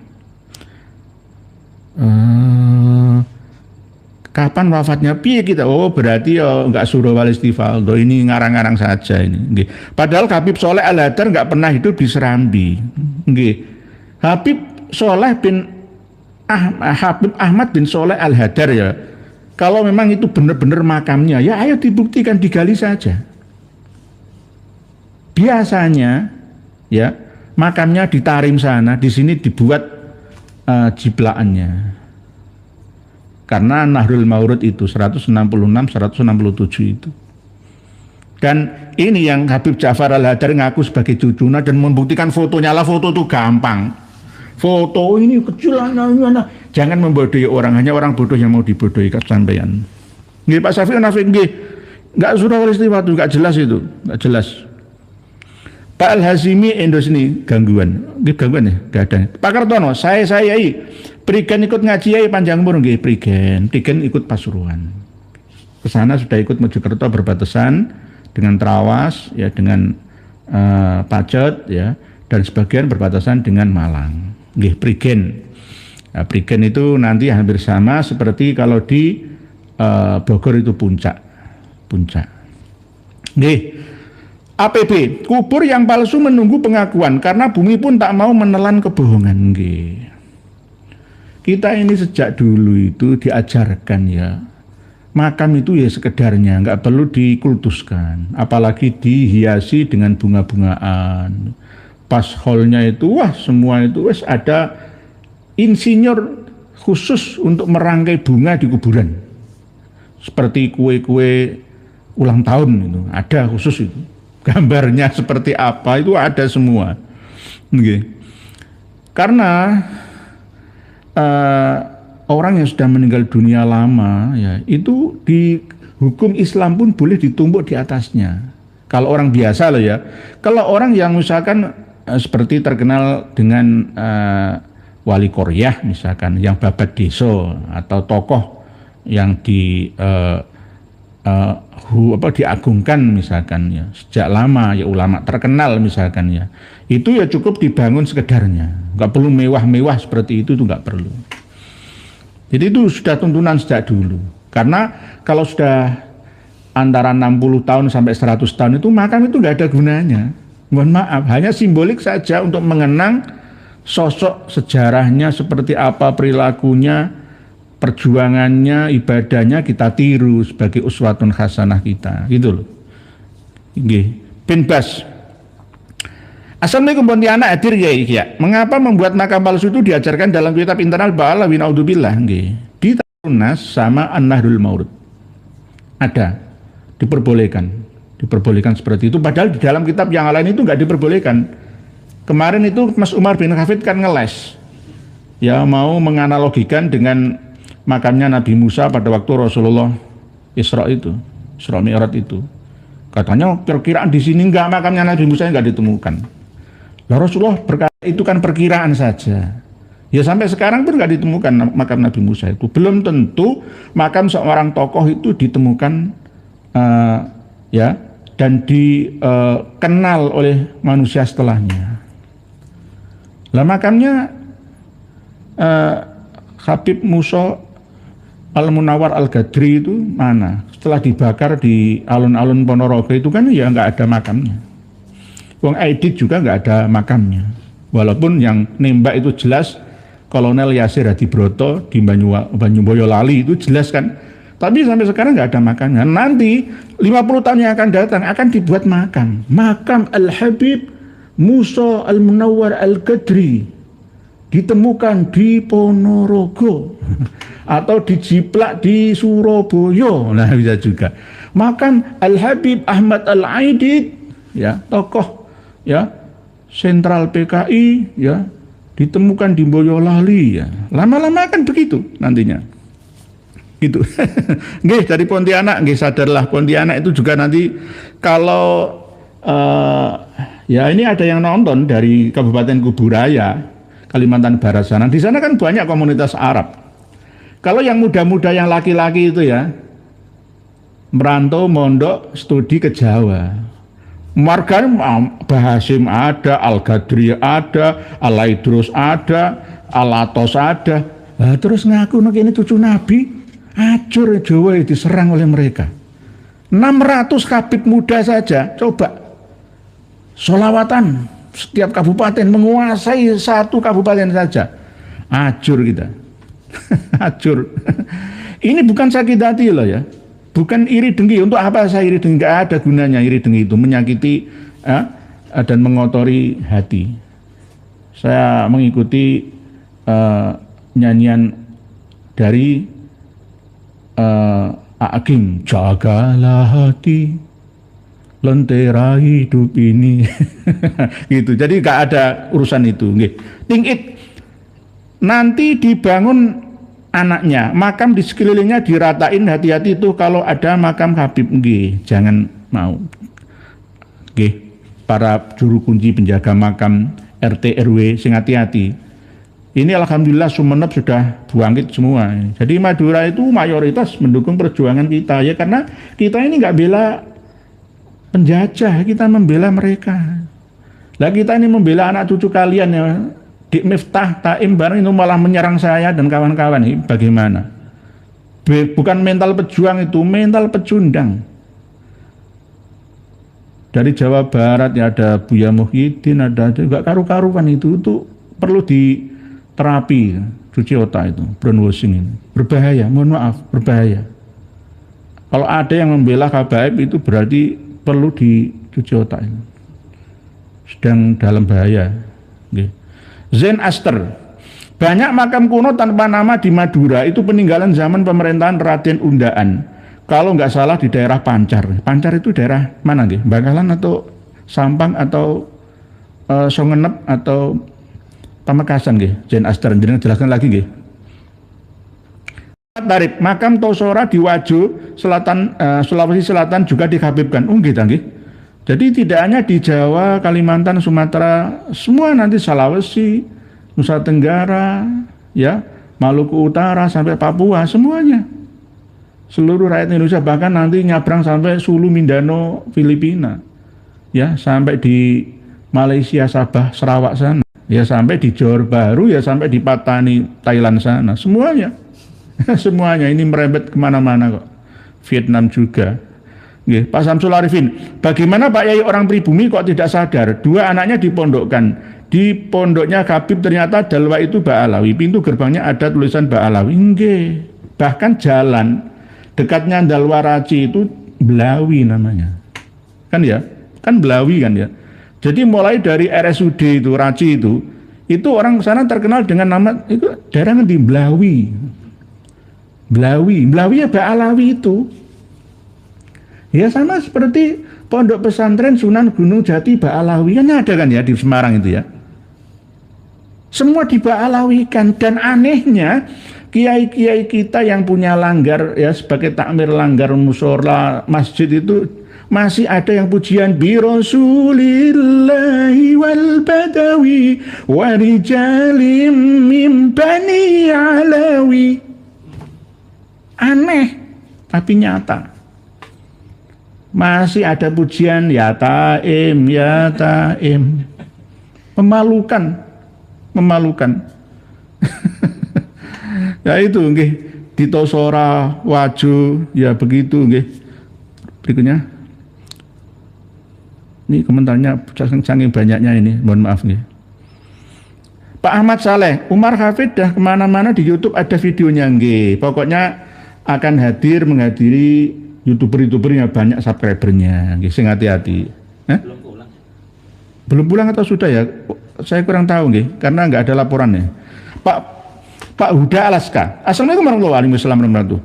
Kapan wafatnya? Piye kita? Oh, berarti ya nggak suruh wal istifaldo, ini ngarang-ngarang saja ini. Padahal Habib Soleh Al-Hadar nggak pernah hidup di Serambi. Habib Soleh bin Habib Ahmad bin Soleh Al-Hadar, ya, kalau memang itu benar-benar makamnya, ya ayo dibuktikan, digali saja. Biasanya, ya, makamnya di Tarim sana, di sini dibuat jiblaannya. Karena Nahrul Maurud itu 166, 167 itu. Dan ini yang Habib Ja'far Al-Hadar ngaku sebagai cucunya dan membuktikan fotonya. Lah, foto itu gampang. Foto ini kecil, jangan membodohi orang, hanya orang bodoh yang mau dibodohi kesampaian. Nggih, Pak Syafi'un Nafik, nggih, nggak surah wal istiwa itu, nggak jelas itu, nggak jelas. Pak Al-Hazimi Endos ini gangguan, nggih, gangguan ya, nggak ada. Pak Kartono, saya Prigen ikut ngaji, panjang umur, nggih, Prigen ikut Pasuruan. Kesana sudah ikut Mojokerto berbatasan dengan Trawas, ya, dengan Pacet, ya, dan sebagian berbatasan dengan Malang. Nggih, Prigen. Nah, Prigen itu nanti hampir sama seperti kalau di Bogor itu puncak. Nggih. APB, kubur yang palsu menunggu pengakuan karena bumi pun tak mau menelan kebohongan. Nggih. Kita ini sejak dulu itu diajarkan ya, makam itu ya sekedarnya, nggak perlu dikultuskan, apalagi dihiasi dengan bunga-bungaan. Pas hallnya itu, wah semua itu wes ada insinyur khusus untuk merangkai bunga di kuburan. Seperti kue-kue ulang tahun itu, ada khusus itu. Gambarnya seperti apa itu ada semua. Okay. Karena orang yang sudah meninggal dunia lama ya itu di hukum Islam pun boleh ditumbuk di atasnya. Kalau orang biasa loh ya. Kalau orang yang misalkan seperti terkenal dengan wali Korea misalkan yang babat desa atau tokoh yang diagungkan misalkan ya sejak lama ya, ulama terkenal misalkan ya, itu ya cukup dibangun sekedarnya, nggak perlu mewah-mewah seperti itu tuh nggak perlu. Jadi itu sudah tuntunan sejak dulu, karena kalau sudah antara 60 tahun sampai 100 tahun itu makam itu nggak ada gunanya, mohon maaf, hanya simbolik saja untuk mengenang sosok sejarahnya seperti apa, perilakunya, perjuangannya, ibadahnya kita tiru sebagai uswatun hasanah kita, gitu loh. Nggih. Ben Bas. Assalamualaikum Pontianak hadir ya. Mengapa membuat makam palsu itu diajarkan dalam kitab internal Ba'ala wa naudzubillah, nggih. Di Tunas sama An-Nahdul Maurud. Ada diperbolehkan seperti itu, padahal di dalam kitab yang lain itu nggak diperbolehkan. Kemarin itu Mas Umar bin Hafid kan ngeles. Ya mau menganalogikan dengan makamnya Nabi Musa pada waktu Rasulullah Isra Mi'raj itu. Katanya perkiraan di sini enggak, makamnya Nabi Musa enggak ditemukan. Lah Rasulullah berkata itu kan perkiraan saja. Ya sampai sekarang pun enggak ditemukan makam Nabi Musa itu. Belum tentu makam seorang tokoh itu ditemukan ya dan dikenal oleh manusia setelahnya. Lah makamnya Habib Musa Al-Munawar Al-Gadri itu mana? Setelah dibakar di alun-alun Ponorogo itu kan ya nggak ada makamnya. Wong Aidit juga nggak ada makamnya. Walaupun yang nembak itu jelas Kolonel Yasir Hadibroto di Boyolali itu jelas kan. Tapi sampai sekarang nggak ada makamnya. Nanti 50 tahun yang akan datang akan dibuat makam. Makam Al-Habib Musa Al-Munawar Al-Gadri ditemukan di Ponorogo atau dijiplak di Surabaya, nah bisa juga. Makam Al-Habib Ahmad Al-Aidid ya, tokoh ya sentral PKI ya, ditemukan di Boyolali ya. Lama-lama akan begitu nantinya. Gitu. Nggih, dari Pontianak nggih, sadarlah Pontianak itu juga nanti kalau ya ini ada yang nonton dari Kabupaten Kuburaya Kalimantan Barat sana. Di sana kan banyak komunitas Arab. Kalau yang muda-muda yang laki-laki itu ya merantau mondok studi ke Jawa. Marganya Bahasim ada, Al-Gadri ada, Al-Aidrus ada, Al-Atos ada. Nah, terus ngaku ini cucu Nabi, hancur Jawa diserang oleh mereka. 600 Habib muda saja, coba sholawatan setiap kabupaten, menguasai satu kabupaten saja, hancur kita. Hancur. Ini bukan sakit hati loh ya, bukan iri dengki. Untuk apa saya iri dengki? Nggak ada gunanya iri dengki itu, menyakiti dan mengotori hati. Saya mengikuti nyanyian dari Agim, jagalah hati lentera hidup ini. Gitu. Jadi gak ada urusan itu. Tingit nanti dibangun anaknya, makam di sekelilingnya diratain, hati-hati itu kalau ada makam Habib. Jangan mau. Para juru kunci penjaga makam RT RW sing hati-hati. Ini alhamdulillah Sumeneb sudah bangkit semua. Jadi Madura itu mayoritas mendukung perjuangan kita ya, karena kita ini nggak bela penjajah, kita membela mereka. Lah kita ini membela anak cucu kalian ya, di Miftah, Taim bareng itu malah menyerang saya dan kawan-kawan. Ini bagaimana? Bukan mental pejuang itu, mental pecundang. Dari Jawa Barat ya ada Buya Muhyiddin, ada juga karu-karuan itu perlu diterapi, cuci otak itu, brainwashing ini. Berbahaya, mohon maaf, berbahaya. Kalau ada yang membela Habaib itu berarti perlu dicuci otak itu. Sedang dalam bahaya. Okay. Zen Aster, banyak makam kuno tanpa nama di Madura itu peninggalan zaman pemerintahan Raden Undaan. Kalau nggak salah di daerah Pancar. Pancar itu daerah mana nggih? Bangkalan atau Sampang atau Songenep atau Pamekasan nggih? Zen Aster, jenengan jelaskan lagi nggih. Tarif makam Tosora di Wajo Selatan, Sulawesi Selatan juga dihabibkan. Nggih ta nggih. Jadi tidak hanya di Jawa, Kalimantan, Sumatera, semua nanti Sulawesi, Nusa Tenggara, ya, Maluku Utara sampai Papua semuanya. Seluruh rakyat Indonesia, bahkan nanti nyabrang sampai Sulu, Mindanao, Filipina, ya, sampai di Malaysia, Sabah, Sarawak sana, ya, sampai di Johor Bahru, ya, sampai di Patani, Thailand sana, semuanya. Semuanya ini merembet kemana-mana kok. Vietnam juga. Nggih, Pak Samsul Arifin, bagaimana Pak Yai orang pribumi kok tidak sadar? 2 anaknya dipondokkan. Di pondoknya Habib ternyata Dalwa itu Ba'alawi. Pintu gerbangnya ada tulisan Ba'alawi. Nggih. Bahkan jalan dekatnya Dalwa Raci itu Belawi namanya. Kan ya? Kan Belawi kan ya. Jadi mulai dari RSUD itu Raci itu orang sana terkenal dengan nama itu daerah di Belawi. Belawi ya Ba'alawi itu. Ya sama seperti pondok pesantren Sunan Gunung Jati Ba'alawi kan ada kan ya di Semarang itu ya. Semua di Ba'alawikan, dan anehnya kiai-kiai kita yang punya langgar ya sebagai takmir langgar musola masjid itu masih ada yang pujian bi Rasulillahi wal badawi wa rijalim min bani alawi. Aneh tapi nyata. Masih ada pujian ya taim, ya taim. Memalukan. Ya itu nggih, di Tosora, Wajo, ya begitu nggih. Berikutnya. Ini komentarnya saking banyaknya ini, mohon maaf nggih. Pak Ahmad Saleh, Umar Hafid dah kemana-mana di YouTube ada videonya nggih. Pokoknya akan menghadiri YouTuber yang banyak subscribernya, sing hati-hati. Belum pulang atau sudah ya? Saya kurang tahu nggih, karena nggak ada laporannya. Pak Huda Alaska. Assalamualaikum warahmatullahi wabarakatuh.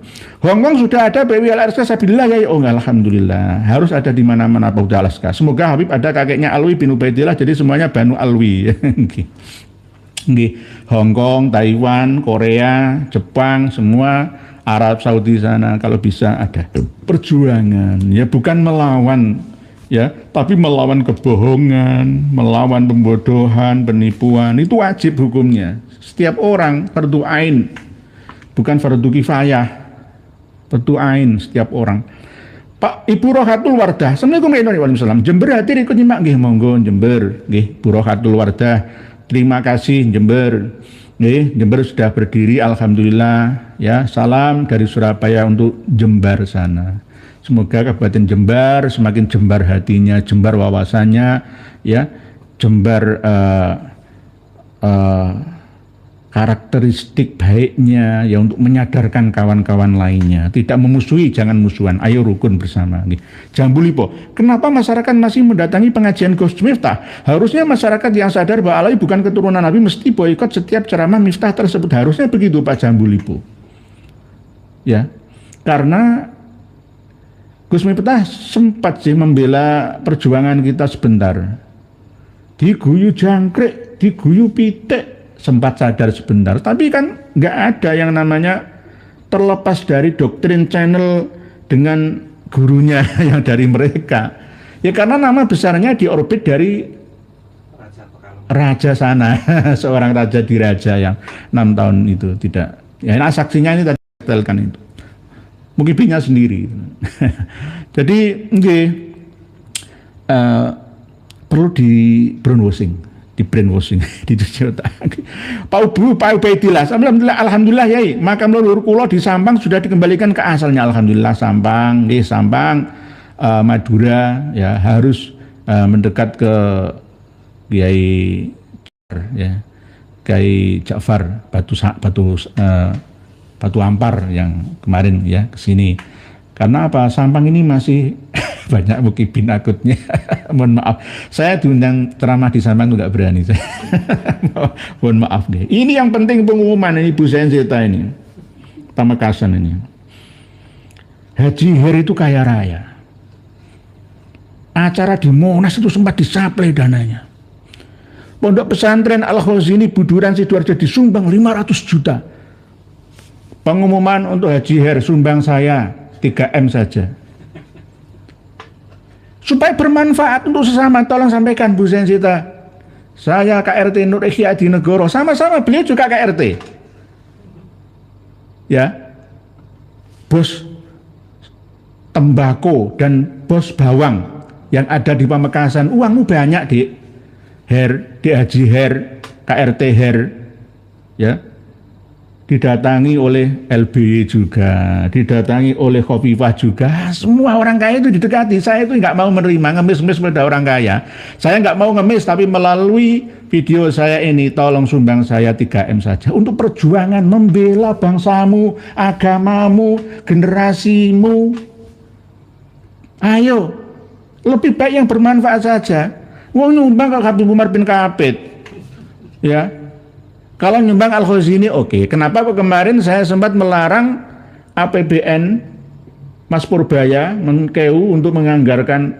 Hongkong sudah ada BWI Alaska Sabilillah ya. Oh alhamdulillah. Harus ada di mana-mana Pak Huda Alaska. Semoga Habib ada kakeknya Alwi bin Ubaidillah, jadi semuanya Banu Alwi. Nggih. Hongkong, Taiwan, Korea, Jepang, semua Arab Saudi sana kalau bisa ada perjuangan ya, bukan melawan ya, tapi melawan kebohongan, melawan pembodohan, penipuan, itu wajib hukumnya. Setiap orang fardu ain, bukan fardu kifayah, fardu ain setiap orang. Pak Ibu Rohatul Wardah, Assalamualaikum warahmatullahi wabarakatuh. Jember hadir ikut nyimak nggih, monggo Jember nggih, Bu Rohatul Wardah. Terima kasih Jember. Nggih, Jember sudah berdiri alhamdulillah ya. Salam dari Surabaya untuk Jember sana. Semoga Kabupaten Jember semakin jembar hatinya, jembar wawasannya ya, jembar karakteristik baiknya ya, untuk menyadarkan kawan-kawan lainnya, tidak memusuhi, jangan musuhan, ayo rukun bersama. Jambulipo, kenapa masyarakat masih mendatangi pengajian Gus Miftah? Harusnya masyarakat yang sadar bahwa Alawi bukan keturunan Nabi mesti boikot setiap ceramah Miftah tersebut. Harusnya begitu Pak Jambulipo. Ya, karena Gus Miftah sempat sih membela perjuangan kita sebentar, diguyu jangkrik, diguyu pitik, sempat sadar sebentar, tapi kan nggak ada yang namanya terlepas dari doktrin channel dengan gurunya yang dari mereka. Ya karena nama besarnya diorbit dari raja sana, seorang raja di raja yang 6 tahun itu tidak. Ya nah, saksinya ini tadi telkan itu. Mungkin punya sendiri. Jadi perlu di brainwashing di Pak Ubaidillah. Alhamdulillah yai, makam leluhur kula di Sampang sudah dikembalikan ke asalnya, alhamdulillah. Sampang Madura ya harus mendekat ke Kiai ya, Kiai Ja'far Batu Ampar yang kemarin ya ke sini. Karena apa? Sampang ini masih banyak mukibin akutnya. Mohon maaf, saya diundang ceramah di Sampang itu nggak berani saya. Mohon maaf deh. Ini yang penting pengumuman ini Bu Senzeta ini, Pamekasan ini. Haji Her itu kaya raya. Acara di Monas itu sempat disaplai dananya. Pondok pesantren Al-Khazini Buduran Sidoarjo disumbang 500 juta. Pengumuman untuk Haji Her, sumbang saya 3M saja. Supaya bermanfaat untuk sesama, tolong sampaikan Bu Senzeta. Saya KRT Nur Ikhya di Negoro, sama-sama beliau juga KRT. Ya, bos tembako dan bos bawang yang ada di Pamekasan, uangmu banyak di Haji Her, KRT Her, ya. Didatangi oleh LBY juga, didatangi oleh Khofifah juga. Semua orang kaya itu didekati. Saya itu nggak mau menerima ngemis-ngemis pada orang kaya. Saya nggak mau ngemis, tapi melalui video saya ini, tolong sumbang saya 3M saja. Untuk perjuangan membela bangsamu, agamamu, generasimu. Ayo, lebih baik yang bermanfaat saja. Wong nyumbang kalau Habib Umar bin Kapit, ya. Kalau nyumbang Al-Khazini oke. Kenapa kok kemarin saya sempat melarang APBN Mas Purbaya Menkeu untuk menganggarkan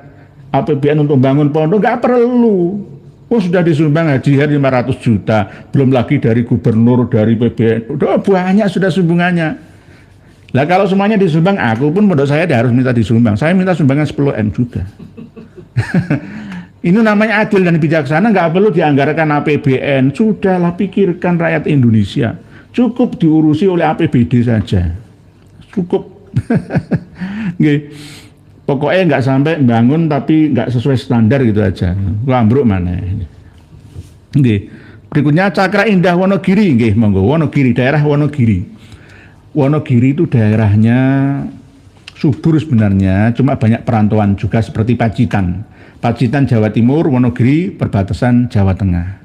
APBN untuk bangun pondok? Nggak perlu. Oh sudah disumbang Haji Her 500 juta. Belum lagi dari gubernur, dari PBN. Udah banyak sudah sumbungannya. Lah kalau semuanya disumbang, aku pun menurut saya harus minta disumbang. Saya minta sumbangan 10M juga. Ini namanya adil dan bijaksana, nggak perlu dianggarkan APBN. Sudahlah, pikirkan rakyat Indonesia. Cukup diurusi oleh APBD saja. Cukup. Pokoknya nggak sampai bangun tapi nggak sesuai standar gitu aja. Lambruk mana. Berikutnya Cakra Indah Wonogiri. Monggo. Wonogiri, daerah Wonogiri. Wonogiri itu daerahnya subur sebenarnya, cuma banyak perantauan juga seperti Pacitan. Pacitan Jawa Timur, Wonogiri perbatasan Jawa Tengah.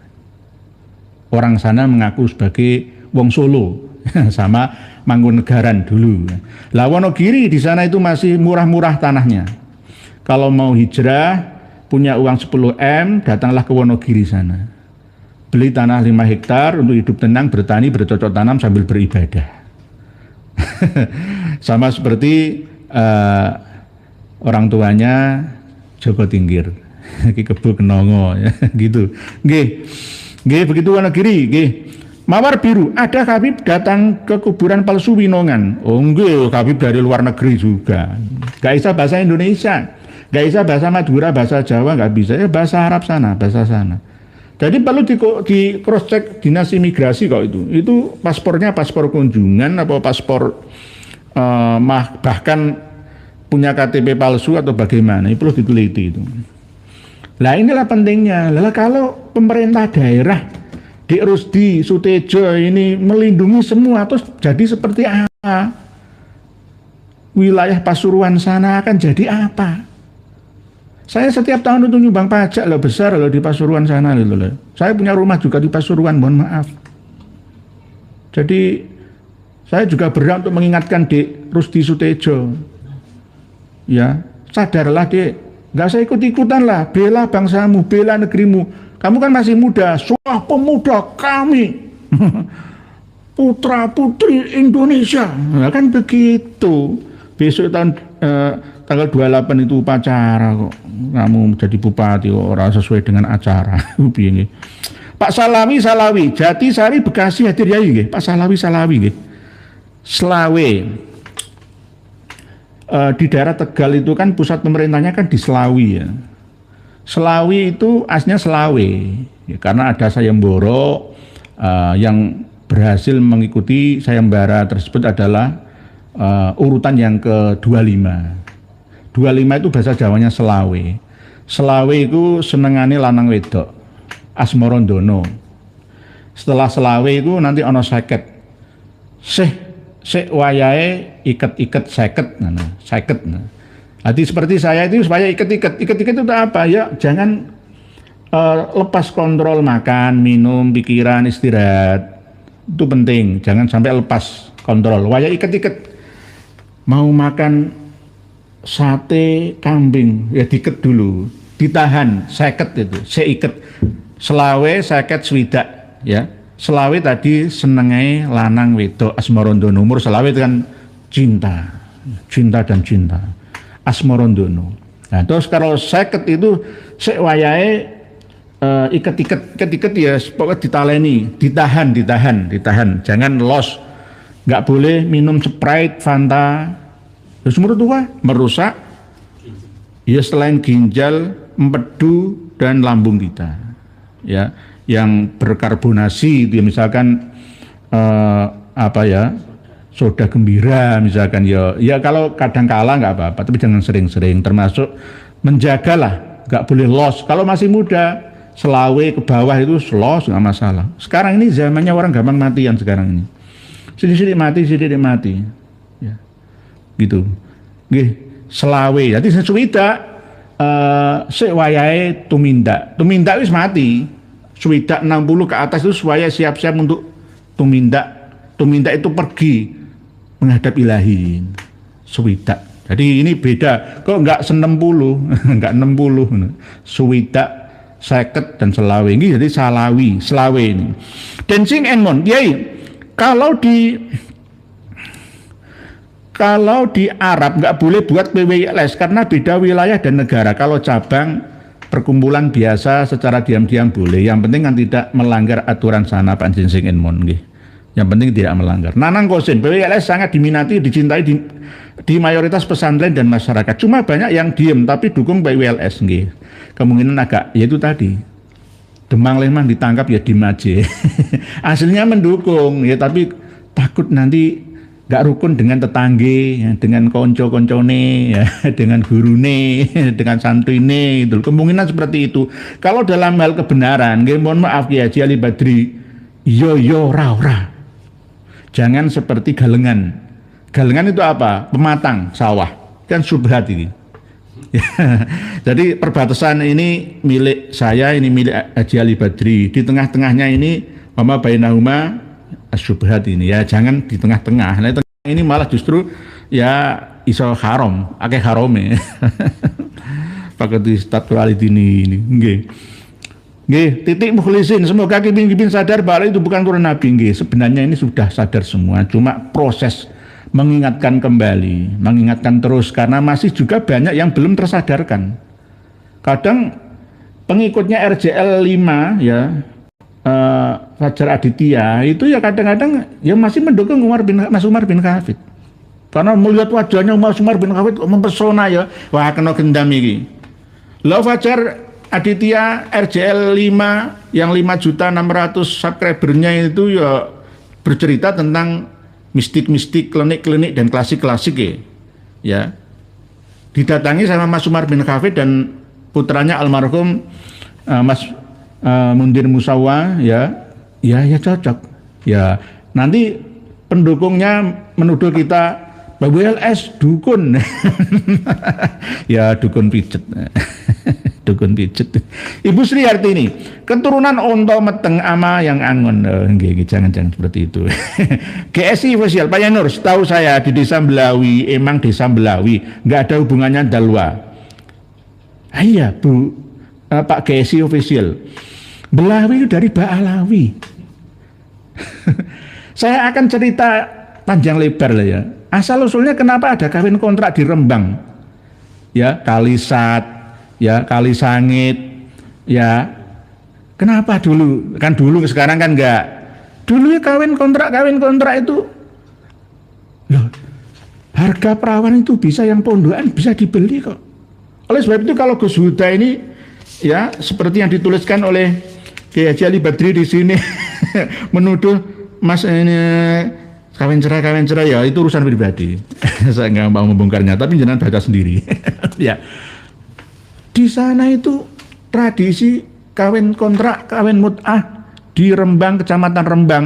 Orang sana mengaku sebagai wong Solo sama Mangkunegaran dulu. Lah Wonogiri di sana itu masih murah-murah tanahnya. Kalau mau hijrah punya uang 10M, datanglah ke Wonogiri sana. Beli tanah 5 hektar untuk hidup tenang, bertani, bercocok tanam sambil beribadah. Sama seperti orang tuanya Joko Tingkir, Ki Kebo Kenongo, ya, gitu. Nggih, begitu Wonogiri, nggih. Mawar biru, ada Habib datang ke kuburan palsu Winongan. Oh nggih, Habib dari luar negeri juga. Gak bisa bahasa Indonesia, gak bisa bahasa Madura, bahasa Jawa, gak bisa. Ya bahasa Arab sana, bahasa sana. Jadi perlu di cross check dinas imigrasi kok itu. Itu paspornya paspor kunjungan apa paspor bahkan punya KTP palsu atau bagaimana, itu perlu diteliti itu. Lah inilah pentingnya. Lah kalau pemerintah daerah Dik Rusdi Sutejo ini melindungi semua, terus jadi seperti apa? Wilayah Pasuruan sana akan jadi apa? Saya setiap tahun itu nyumbang pajak loh, besar loh di Pasuruan sana loh. Saya punya rumah juga di Pasuruan, mohon maaf. Jadi saya juga berat untuk mengingatkan Dik Rusdi Sutejo. Ya, sadarlah Dek, nggak usah ikut-ikutan lah, bela bangsamu, bela negerimu. Kamu kan masih muda, suah pemuda kami, putra putri Indonesia. Nah, kan begitu. Besok tanggal 28 itu upacara kok. Kamu jadi bupati kok orang sesuai dengan acara. Pak Salawi, Jatisari Bekasi hadir ya nggih. Pak Salawi nggih. Selawe. Di daerah Tegal itu kan pusat pemerintahnya kan di Selawi ya. Selawi itu aslinya Selawe ya, karena ada sayembara yang berhasil mengikuti sayembara tersebut adalah urutan yang ke-25. 25 itu bahasa Jawanya Selawe. Selawe itu senengane lanang wedok. Asmarandono. Setelah Selawe itu nanti ono 50. Sik wayahe iket-iket 50. 50. Hati seperti saya itu supaya iket-iket itu apa ya? Jangan lepas kontrol makan, minum, pikiran, istirahat. Itu penting. Jangan sampai lepas kontrol. Waya iket-iket. Mau makan sate kambing ya diket dulu, ditahan, seket itu, seiket. Selawe, seket, swidak ya. Selawe tadi senengai lanang wedok asmarandono. Umur selawe itu kan cinta dan cinta. Asmarandono. Nah, terus kalau seket itu sek wayahe iket ya pokoknya ditaleni, ditahan. Jangan los. Nggak boleh minum Sprite, Fanta. Terus menurut tua merusak ya selain ginjal, empedu dan lambung kita. Ya, yang berkarbonasi dia misalkan soda gembira misalkan ya kalau kadang kala nggak apa-apa, tapi jangan sering-sering, termasuk menjagalah nggak boleh los. Kalau masih muda selawe ke bawah itu los nggak masalah. Sekarang ini zamannya orang gampang matian sekarang ini, sidik mati ya gitu nggih. Selawe jadi sesudah sewayahe tumindak wis mati, swidak 60 ke atas itu swaya siap-siap untuk tumindak itu pergi menghadap ilahi swidak. Jadi ini beda kok enggak 60 enggak 60 swidak 50 dan selawe ini jadi selawe ini. Dan sing engon kiai kalau di Arab nggak boleh buat PWLS karena beda wilayah dan negara. Kalau cabang perkumpulan biasa secara diam-diam boleh. Yang penting kan tidak melanggar aturan sana Pak Sing Enmon nggih. Yang penting tidak melanggar. Nanang Kosin, PWLS sangat diminati, dicintai di mayoritas pesantren dan masyarakat. Cuma banyak yang diem tapi dukung PWLS nggih. Kemungkinan agak yaitu tadi. Demang Leman ditangkap ya diem aja. Hasilnya mendukung ya tapi takut nanti nggak rukun dengan tetangge, ya, dengan konco-koncone, ya, dengan gurune, dengan santrine, itu kemungkinan seperti itu. Kalau dalam hal kebenaran, mohon maaf ya Haji Ali Badri, yo ra. Jangan seperti galengan. Galengan itu apa? Pematang sawah, kan subhat ini. Jadi perbatasan ini milik saya, ini milik Haji Ali Badri. Di tengah-tengahnya ini Mama Bainahuma Asyubhat ini ya, jangan di tengah-tengah. Nah ini malah justru ya iso haram, akeh harome. Pakai di statuali ini nggih. Nggih, titik mukhlisin. Semoga kipin-kipin sadar bahwa itu bukan turun Nabi nggih. Sebenarnya ini sudah sadar semua, cuma proses mengingatkan kembali, mengingatkan terus karena masih juga banyak yang belum tersadarkan. Kadang pengikutnya RJL 5 ya Fajar Aditya itu ya kadang-kadang ya masih mendukung Mas Umar bin Khattab karena melihat wajahnya Mas Umar bin Khattab mempesona ya, wah kena gendam iki. Lah Fajar Aditya RJL 5 yang 5.600.000 subscribernya itu ya bercerita tentang mistik-mistik, klinik-klinik dan klasik-klasik ya. Didatangi sama Mas Umar bin Khattab dan putranya almarhum Mas Mundir Musawa ya cocok ya. Nanti pendukungnya menuduh kita PWLS dukun. Ya dukun pijet. Dukun pijet. Ibu Sri Hartini keturunan onto meteng ama yang angon. Jangan seperti itu. GSI official Pak Yanur, setahu saya di desa Belawi, emang desa Belawi nggak ada hubungannya Dalwa. Iya Bu, Pak GSI official Belawi itu dari Ba'alawi. Saya akan cerita panjang lebar lah ya. Asal usulnya kenapa ada kawin kontrak di Rembang, ya Kalisat, ya Kalisangit, ya kenapa dulu kan dulu sekarang kan enggak. Dulu ya kawin kontrak itu, loh harga perawan itu bisa yang pondokan bisa dibeli kok. Oleh sebab itu kalau Gus Huda ini ya seperti yang dituliskan oleh Kiai Haji Ali Badri di sini menuduh Mas ini kawin cerai ya itu urusan pribadi. Saya nggak mau membongkarnya, tapi jangan baca sendiri. Ya di sana itu tradisi kawin kontrak, kawin mut'ah di Rembang, Kecamatan Rembang,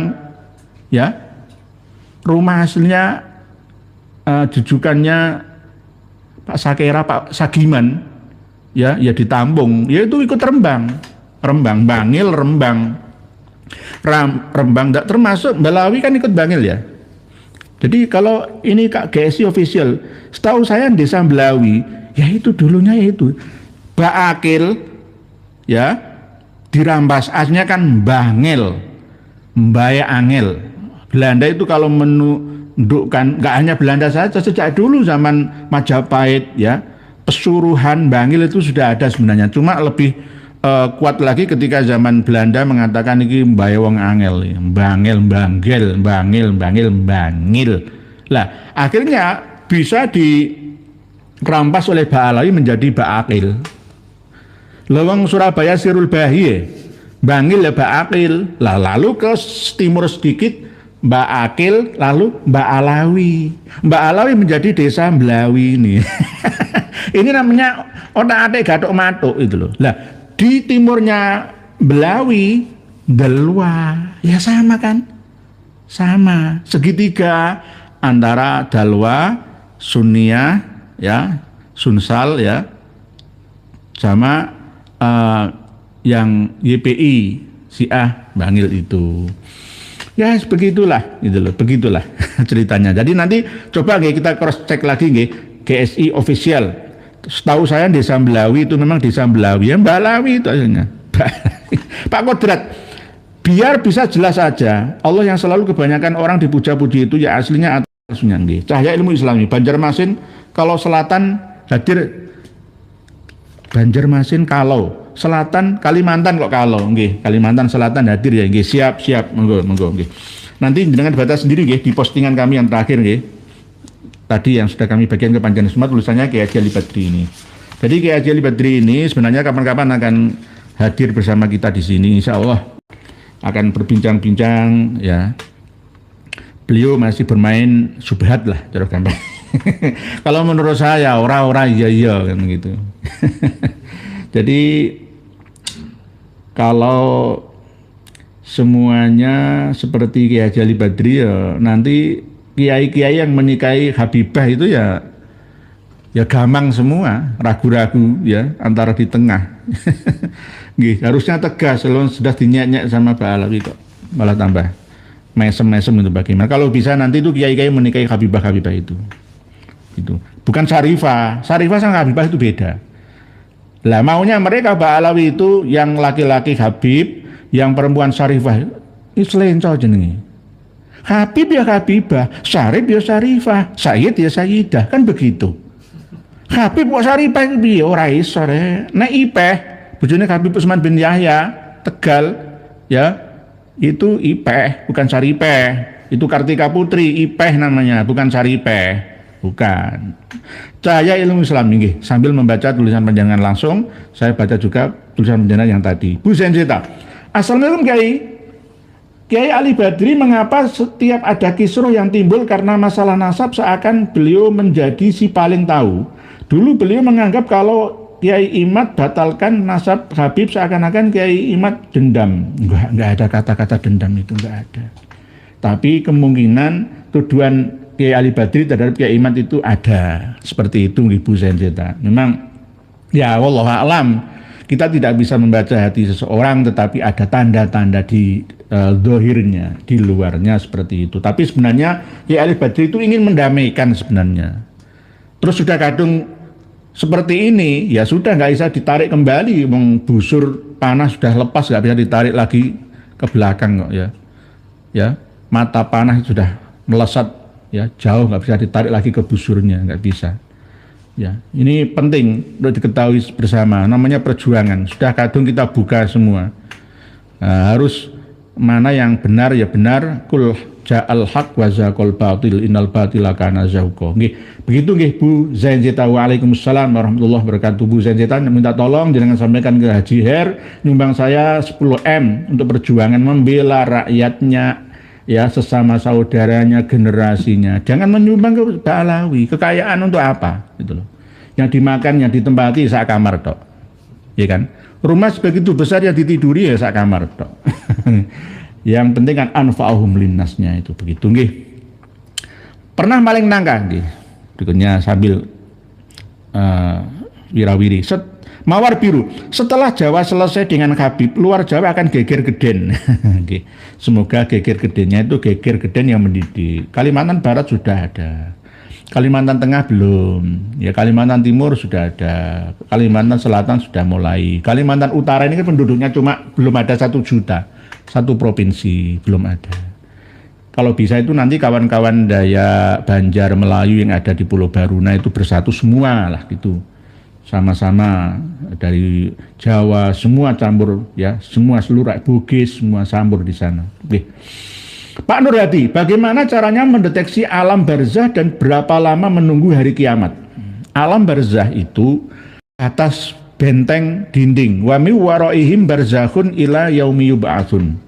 ya rumah hasilnya jujukannya Pak Sakera, Pak Sagiman, ya ditampung, ya itu ikut Rembang, Bangil, Rembang, Rembang, termasuk Balawi kan ikut Bangil ya. Jadi kalau ini Kak GSI official, setahu saya desa Belawi, ya itu dulunya itu Mbak Akil, ya dirampas, aslinya kan Bangil, Mbaya Angel. Belanda itu kalau menundukkan, nggak hanya Belanda saja, sejak dulu zaman Majapahit ya, Pesuruhan Bangil itu sudah ada sebenarnya, cuma lebih kuat lagi ketika zaman Belanda mengatakan ini Mbaya Wong Angel, Bangil, Bangil. Lah akhirnya bisa dirampas oleh Mbak Alawi menjadi Mbak Akil. Lewang Surabaya Sirul Bahie, Bangil ya Mbak Akil. Lah lalu ke timur sedikit Mbak Akil, lalu Mbak Alawi. Mbak Alawi menjadi desa Belawi ini. Ini namanya otak-atik gathuk matuk itu loh. Lah di timurnya Belawi, Dalwa, ya sama kan? Sama, segitiga antara Dalwa, Sunniyah, ya, Sunsal, ya, sama yang YPI, Syiah Bangil itu. Ya begitulah, gitu loh, begitulah ceritanya. Jadi nanti coba kita cross check lagi GSI official. Setahu saya desa Belawi itu memang desa Belawi, ya Balawi itu akhirnya. Pak Kodrat, biar bisa jelas saja, Allah yang selalu kebanyakan orang dipuja-puji itu ya aslinya atasnya Cahaya Ilmu Islami Banjarmasin. Kalau selatan hadir Banjarmasin, kalau selatan Kalimantan kok kalau Kalimantan Selatan hadir ya siap monggo nanti dengan batas sendiri di postingan kami yang terakhir tadi yang sudah kami bagikan ke Panjenengan semua tulisannya Kiai Haji Ali Badri ini. Jadi Kiai Haji Ali Badri ini sebenarnya kapan-kapan akan hadir bersama kita di sini, insya Allah akan berbincang-bincang ya. Beliau masih bermain subhat lah cara gampang. Kalau menurut saya ora iya kan gitu. Jadi kalau semuanya seperti Kiai Haji Ali Badri ya nanti kiai-kiai yang menikahi Habibah itu ya gampang semua, ragu-ragu ya antara di tengah. Harusnya tegas, kalau sudah dinyek-nyek sama Mbak Alawi kok malah tambah mesem-mesem itu bagaimana. Kalau bisa nanti itu kiai-kiai menikahi Habibah itu. Bukan Syarifah sama Habibah itu beda. Lah maunya mereka Mbak Alawi itu yang laki-laki Habib, yang perempuan Syarifah itu selenco jenenge. Habib ya Habibah, Syarif ya Syarifah, Sayyid ya Sayyidah, kan begitu. Habib kok Syarifah itu piye ora iso rek. Nek Ipeh, bojone Habib Utsman bin Yahya, Tegal, ya. Itu Ipeh, bukan Syarifah. Itu Kartika Putri, Ipeh namanya, bukan Syarifah. Bukan. Cahaya Ilmu Islam nggih, sambil membaca tulisan panjenengan langsung, saya baca juga tulisan panjenengan yang tadi. Bu Zenzeta. Assalamualaikum Kiai Ali Badri, mengapa setiap ada kisruh yang timbul karena masalah nasab seakan beliau menjadi si paling tahu? Dulu beliau menganggap kalau Kiai Imad batalkan nasab Habib seakan-akan Kiai Imad dendam. Enggak ada kata-kata dendam itu, enggak ada. Tapi kemungkinan tuduhan Kiai Ali Badri terhadap Kiai Imad itu ada. Seperti itu Ibu Zenzeta. Memang ya wallahu a'lam. Kita tidak bisa membaca hati seseorang, tetapi ada tanda-tanda di dohirnya, di luarnya seperti itu. Tapi sebenarnya Kiai Ali Badri itu ingin mendamaikan sebenarnya. Terus sudah kadung seperti ini, ya sudah nggak bisa ditarik kembali. Busur panah sudah lepas, nggak bisa ditarik lagi ke belakang kok ya. Ya, mata panah sudah melesat ya jauh, nggak bisa ditarik lagi ke busurnya, nggak bisa. Ya, ini penting untuk diketahui bersama. Namanya perjuangan. Sudah kadung kita buka semua. Nah, harus mana yang benar ya benar. Kul ja'al haq wa zaqal batil innal batila kana zahuqa. Nggih, begitu nggih Bu Zenzeta. Waalaikumsalam warahmatullahi wabarakatuh. Bu Zenzeta minta tolong jangan sampaikan ke Haji Her nyumbang saya 10M untuk perjuangan membela rakyatnya. Ya sesama saudaranya, generasinya. Jangan menyumbang ke Mbak Alawi. Kekayaan untuk apa? Gitu loh. Yang dimakan, yang ditempati sak kamar tok. Ya kan? Rumah sebegitu besar yang ditiduri ya sak kamar tok. Yang penting kan anfa'uhum linnasnya itu begitu nggih. Pernah maling nangka nggih. Berikutnya sambil wirawiri. Mawar biru. Setelah Jawa selesai dengan Habib, luar Jawa akan geger geden. Semoga geger gedennya itu geger geden yang mendidik. Kalimantan Barat sudah ada. Kalimantan Tengah belum. Ya, Kalimantan Timur sudah ada. Kalimantan Selatan sudah mulai. Kalimantan Utara ini kan penduduknya cuma belum ada 1 juta. 1 provinsi belum ada. Kalau bisa itu nanti kawan-kawan Dayak, Banjar, Melayu yang ada di Pulau Baruna itu bersatu semua lah gitu. Sama-sama dari Jawa semua campur ya, semua seluruh Bugis semua campur di sana. Oke. Pak Nurhadi, bagaimana caranya mendeteksi alam barzah dan berapa lama menunggu hari kiamat? Alam barzah itu atas benteng dinding. Wa mi waraihim barzakhun ila yaumi yub'atsun.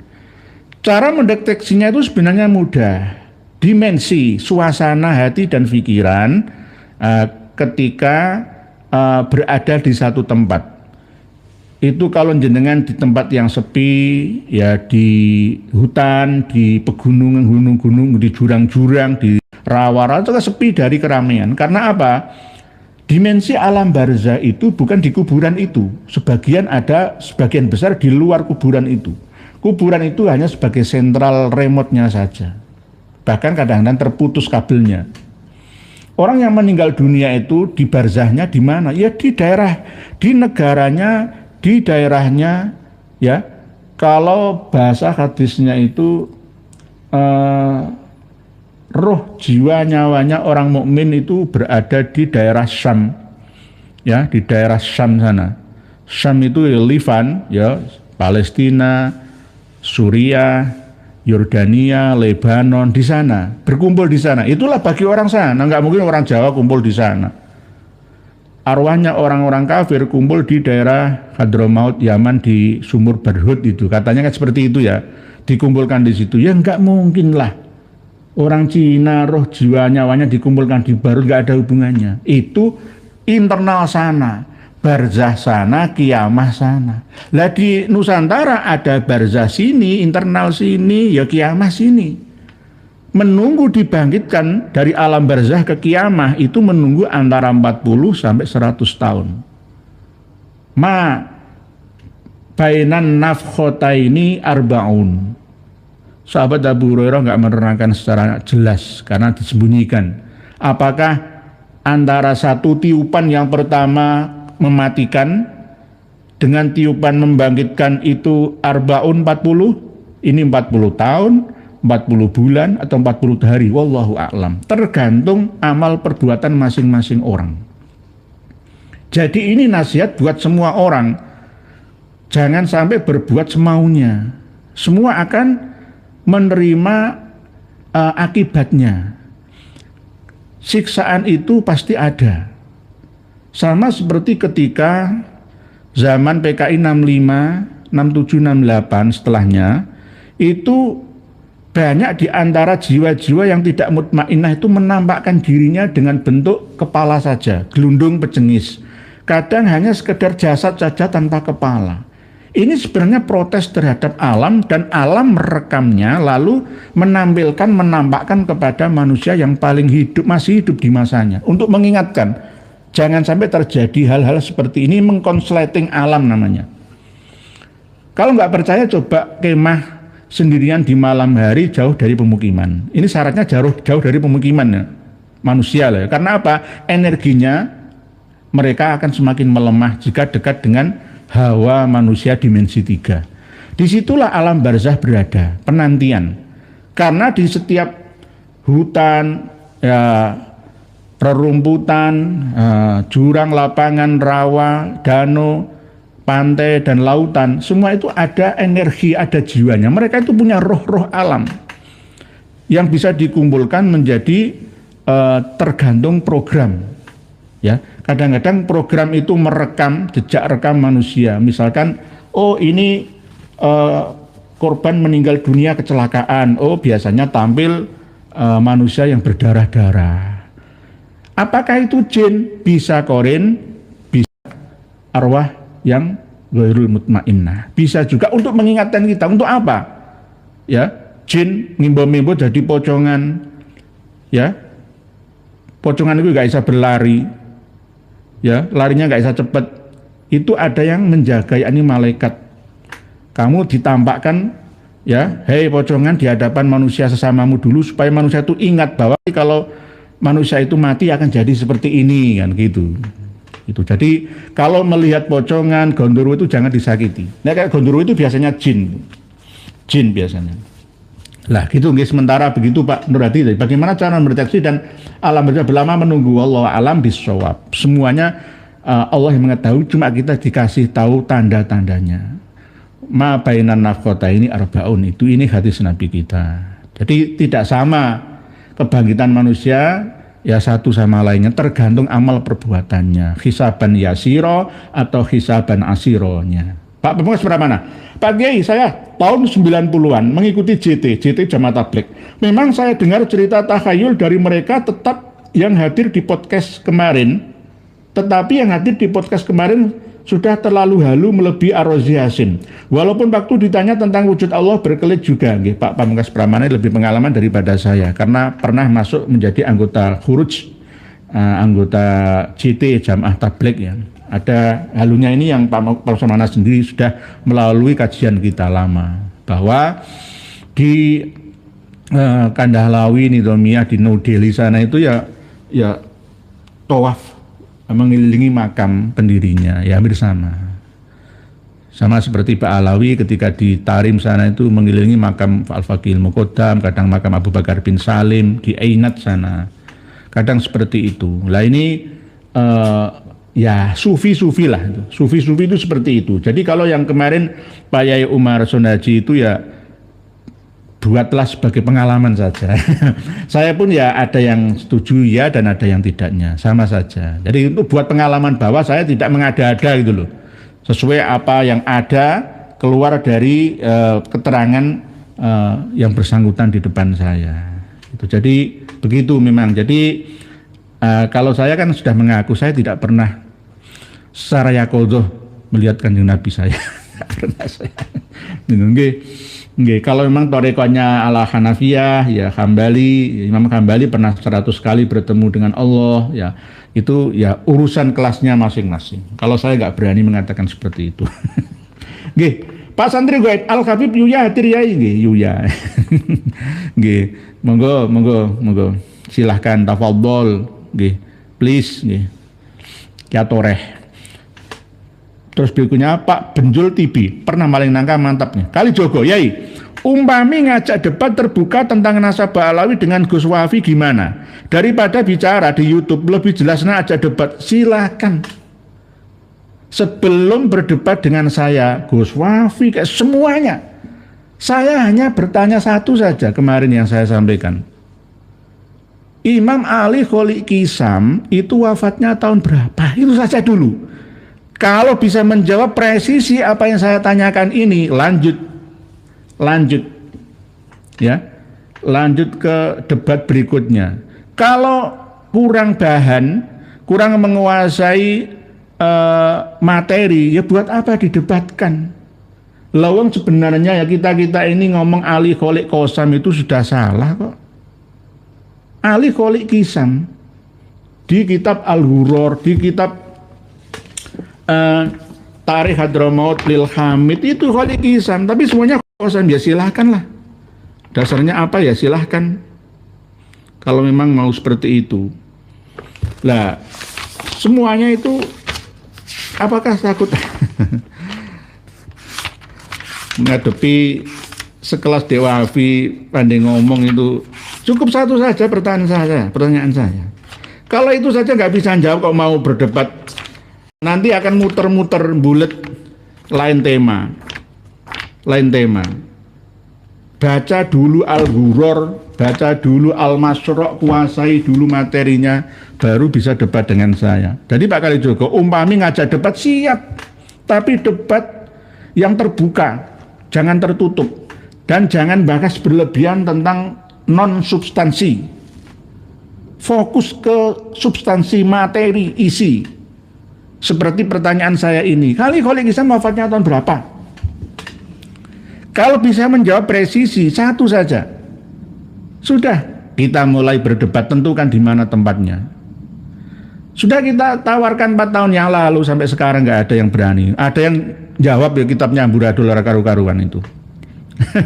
Cara mendeteksinya itu sebenarnya mudah. Dimensi suasana hati dan pikiran ketika berada di satu tempat. Itu kalau jenengan di tempat yang sepi, ya di hutan, di pegunungan, gunung-gunung, di jurang-jurang, di rawa-rawa, itu sepi dari keramaian. Karena apa? Dimensi alam barzah itu bukan di kuburan itu. Sebagian besar di luar kuburan itu. Kuburan itu hanya sebagai sentral remote-nya saja. Bahkan kadang-kadang terputus kabelnya. Orang yang meninggal dunia itu di barzahnya di mana? Ya di daerah, di negaranya, di daerahnya, ya. Kalau bahasa hadisnya itu roh jiwa nyawanya orang mukmin itu berada di daerah Syam, ya, di daerah Syam sana. Syam itu Livan, ya, Palestina, Suriah, Yordania, Lebanon, di sana, berkumpul di sana. Itulah bagi orang sana, nggak mungkin orang Jawa kumpul di sana. Arwahnya orang-orang kafir kumpul di daerah Hadramaut, Yaman, di Sumur Barhut itu. Katanya kan seperti itu ya, dikumpulkan di situ. Ya nggak mungkin lah. Orang Cina roh jiwa nyawanya dikumpulkan di Barhut, nggak ada hubungannya. Itu internal sana. Barzah sana, kiamah sana. Lah di Nusantara ada barzah sini, internal sini, ya kiamah sini. Menunggu dibangkitkan dari alam barzah ke kiamah itu menunggu antara 40 sampai 100 tahun. Ma bainan nafkhotaini arbaun. Sahabat Abu Hurairah nggak menerangkan secara jelas karena disembunyikan. Apakah antara satu tiupan yang pertama mematikan dengan tiupan membangkitkan itu arbaun 40, ini 40 tahun, 40 bulan atau 40 hari, wallahu a'lam. Tergantung amal perbuatan masing-masing orang. Jadi ini nasihat buat semua orang. Jangan sampai berbuat semaunya. Semua akan menerima akibatnya. Siksaan itu pasti ada. Sama seperti ketika zaman PKI 65, 67, 68 setelahnya, itu banyak di antara jiwa-jiwa yang tidak mutmainnah itu menampakkan dirinya dengan bentuk kepala saja, gelundung pecengis. Kadang hanya sekedar jasad saja tanpa kepala. Ini sebenarnya protes terhadap alam dan alam merekamnya lalu menampakkan kepada manusia yang paling masih hidup di masanya untuk mengingatkan. Jangan sampai terjadi hal-hal seperti ini, mengkonsleting alam namanya. Kalau nggak percaya coba kemah sendirian di malam hari jauh dari pemukiman. Ini syaratnya jauh dari pemukiman ya, manusia lah. Karena apa? Energinya mereka akan semakin melemah jika dekat dengan hawa manusia dimensi 3. Disitulah alam barzah berada, penantian. Karena di setiap hutan, ya, rerumputan, jurang, lapangan, rawa, danau, pantai, dan lautan, semua itu ada energi, ada jiwanya. Mereka itu punya roh-roh alam yang bisa dikumpulkan menjadi tergantung program. Ya, kadang-kadang program itu merekam jejak rekam manusia. Misalkan, oh ini korban meninggal dunia kecelakaan. Oh biasanya tampil manusia yang berdarah-darah. Apakah itu jin? Bisa korin, bisa arwah yang ghairul mutmainnah. Bisa juga untuk mengingatkan kita. Untuk apa? Ya, jin ngimbo-mimbo jadi pocongan. Ya, pocongan itu gak bisa berlari. ya larinya nggak bisa cepat. Itu ada yang menjaga, yakni malaikat. Kamu ditampakkan, ya, hei pocongan, di hadapan manusia sesamamu dulu, supaya manusia itu ingat bahwa kalau manusia itu mati akan jadi seperti ini, kan gitu. Itu. Jadi kalau melihat pocongan, gondoruo itu jangan disakiti. Nah, kayak gondoruo itu biasanya jin biasanya. Lah gitu, sementara begitu Pak Nur Hadi. Bagaimana cara mendeteksi dan alam berlama menunggu Allah alam bisawab. Semuanya Allah yang mengetahui, cuma kita dikasih tahu tanda-tandanya. Ma bainan nafkota ini arbaun, itu ini hadis Nabi kita. Jadi tidak sama kebangkitan manusia ya satu sama lainnya, tergantung amal perbuatannya. Hisaban yasiro atau hisaban asironya. Pak Pemungkas seberapa mana? Pak Kiai, saya tahun 90-an mengikuti JT Jamaah Tabligh. Memang saya dengar cerita takhayul dari mereka tetap yang hadir di podcast kemarin, tetapi yang hadir di podcast kemarin sudah terlalu halu melebihi Ar-Razi Hasim. Walaupun waktu ditanya tentang wujud Allah berkelit juga. Pak Pamungkas Pramana lebih pengalaman daripada saya, karena pernah masuk menjadi anggota Khuruj, anggota JT Jamaah Tabligh ya. Ada halunya ini yang Pak Pamungkas sendiri sudah melalui kajian kita lama, bahwa di Kandahlawi, Nizamiyah, di New Delhi sana itu ya tawaf mengelilingi makam pendirinya, ya hampir sama seperti Pak Alawi ketika di Tarim sana itu mengelilingi makam Al-Faqih Muqaddam, kadang makam Abu Bakar bin Salim di Ainat sana, kadang seperti itu. Lah ini ya sufi lah itu. Sufi itu seperti itu. Jadi kalau yang kemarin Pak Yai Umar Sonaji itu ya buatlah sebagai pengalaman saja. Saya pun ya ada yang setuju ya dan ada yang tidaknya, sama saja. Jadi itu buat pengalaman bahwa saya tidak mengada-ada gitu loh. Sesuai apa yang ada keluar dari keterangan yang bersangkutan di depan saya. Itu. Jadi begitu memang. Jadi kalau saya kan sudah mengaku saya tidak pernah secara yakodoh melihat kanjeng Nabi saya. Tidak pernah saya. Nggih, kalau memang torekonya ala Hanafiyah, ya Hambali, Imam Hambali pernah 100 kali bertemu dengan Allah, ya itu ya urusan kelasnya masing-masing. Kalau saya nggak berani mengatakan seperti itu. Nggih, Pak Santri Goid Al Habib Yuya hadir ya, nggih Yuya. Nggih, monggo. Silahkan tafadhol, nggih. Please, nggih. Ya toreh. Terus berikutnya Pak Benjul TV pernah maling nangka mantapnya. Kali Jogo, Yai, umpami ngajak debat terbuka tentang nasabah Alawi dengan Gus Wafi gimana? Daripada bicara di YouTube, lebih jelasnya ajak debat. Silakan. Sebelum berdebat dengan saya, Gus Wafi, kayak semuanya, saya hanya bertanya satu saja kemarin yang saya sampaikan. Imam Ali Kholik Kisam itu wafatnya tahun berapa? Itu saja dulu. Kalau bisa menjawab presisi apa yang saya tanyakan ini, lanjut ya, lanjut ke debat berikutnya. Kalau kurang bahan, kurang menguasai materi, ya buat apa didebatkan? Lawang sebenarnya ya kita ini ngomong Ali Kholik Kosam itu sudah salah kok. Ali Kholik Kisam di kitab Al-Ghuror, di kitab Tarikh Hadramaut Lil Hamid itu Kholik Kisam, tapi semuanya Kosam, ya silahkan lah. Dasarnya apa ya silahkan. Kalau memang mau seperti itu. Lah, semuanya itu apakah takut menghadapi sekelas Dewa Afi pandai ngomong itu? Cukup satu saja pertanyaan saya. Kalau itu saja nggak bisa jawab, kok mau berdebat? Nanti akan muter-muter bulet lain tema. Baca dulu Al-Ghuror, baca dulu Al-Masra', kuasai dulu materinya, baru bisa debat dengan saya. Jadi Pak Kalijogo, umpami ngajak debat siap, tapi debat yang terbuka, jangan tertutup, dan jangan bahas berlebihan tentang non-substansi. Fokus ke substansi, materi, isi. Seperti pertanyaan saya ini, Kholik Kisam wafatnya tahun berapa? Kalau bisa menjawab presisi satu saja, sudah kita mulai berdebat, tentukan di mana tempatnya. Sudah kita tawarkan 4 tahun yang lalu sampai sekarang nggak ada yang berani. Ada yang jawab ya kitabnya amburadul ora karu-karuan itu.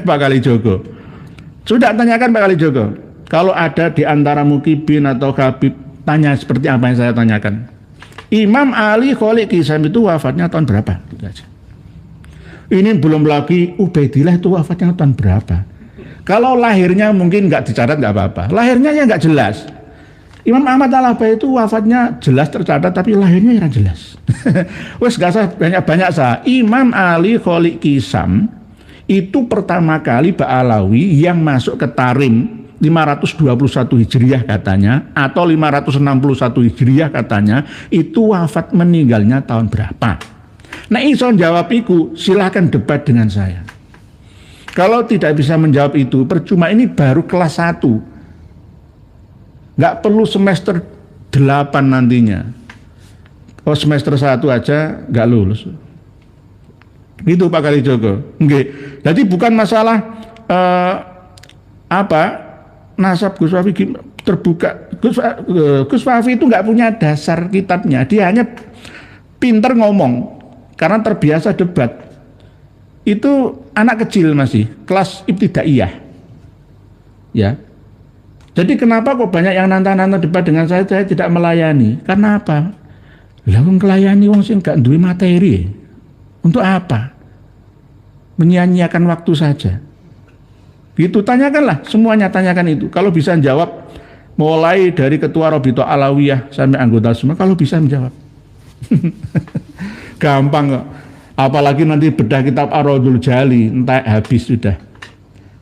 Pak Kalijogo. Sudah tanyakan Pak Kalijogo. Kalau ada di antara Mukibin atau Habib, tanya seperti apa yang saya tanyakan. Imam Ali Kholik Kisam itu wafatnya tahun berapa? Ini belum lagi Ubaidillah itu wafatnya tahun berapa? Kalau lahirnya mungkin nggak dicatat nggak apa-apa. Lahirnya ya nggak jelas. Imam Ahmad Al-Habay itu wafatnya jelas tercatat tapi lahirnya ya jelas. Wes gak usah banyak-banyak sah. Imam Ali Kholik Kisam itu pertama kali Ba'alawi yang masuk ke Tarim 521 Hijriah katanya atau 561 Hijriah katanya itu wafat meninggalnya tahun berapa. Nah iso jawab iku silahkan debat dengan saya. Kalau tidak bisa menjawab itu percuma, ini baru kelas 1. Nggak perlu semester 8 nantinya. Oh semester 1 aja nggak lulus. Itu Pak Kalijogo. Oke. Jadi bukan masalah nasab Gus Wafi terbuka. Gus Wafi itu nggak punya dasar kitabnya. Dia hanya pinter ngomong karena terbiasa debat. Itu anak kecil masih kelas ibtidaiyah. Ya. Jadi kenapa kok banyak yang nantang-nantang debat dengan saya tidak melayani? Karena apa? Lah wong nglayani wong sing gak duwe materi. Untuk apa? Menyia-nyiakan waktu saja. Gitu, tanyakanlah, semuanya tanyakan itu. Kalau bisa jawab mulai dari ketua Robito Alawiyah sampai anggota semua, kalau bisa menjawab. Gampang kok. Apalagi nanti bedah kitab Ar-Raudhul Jali, entah habis sudah.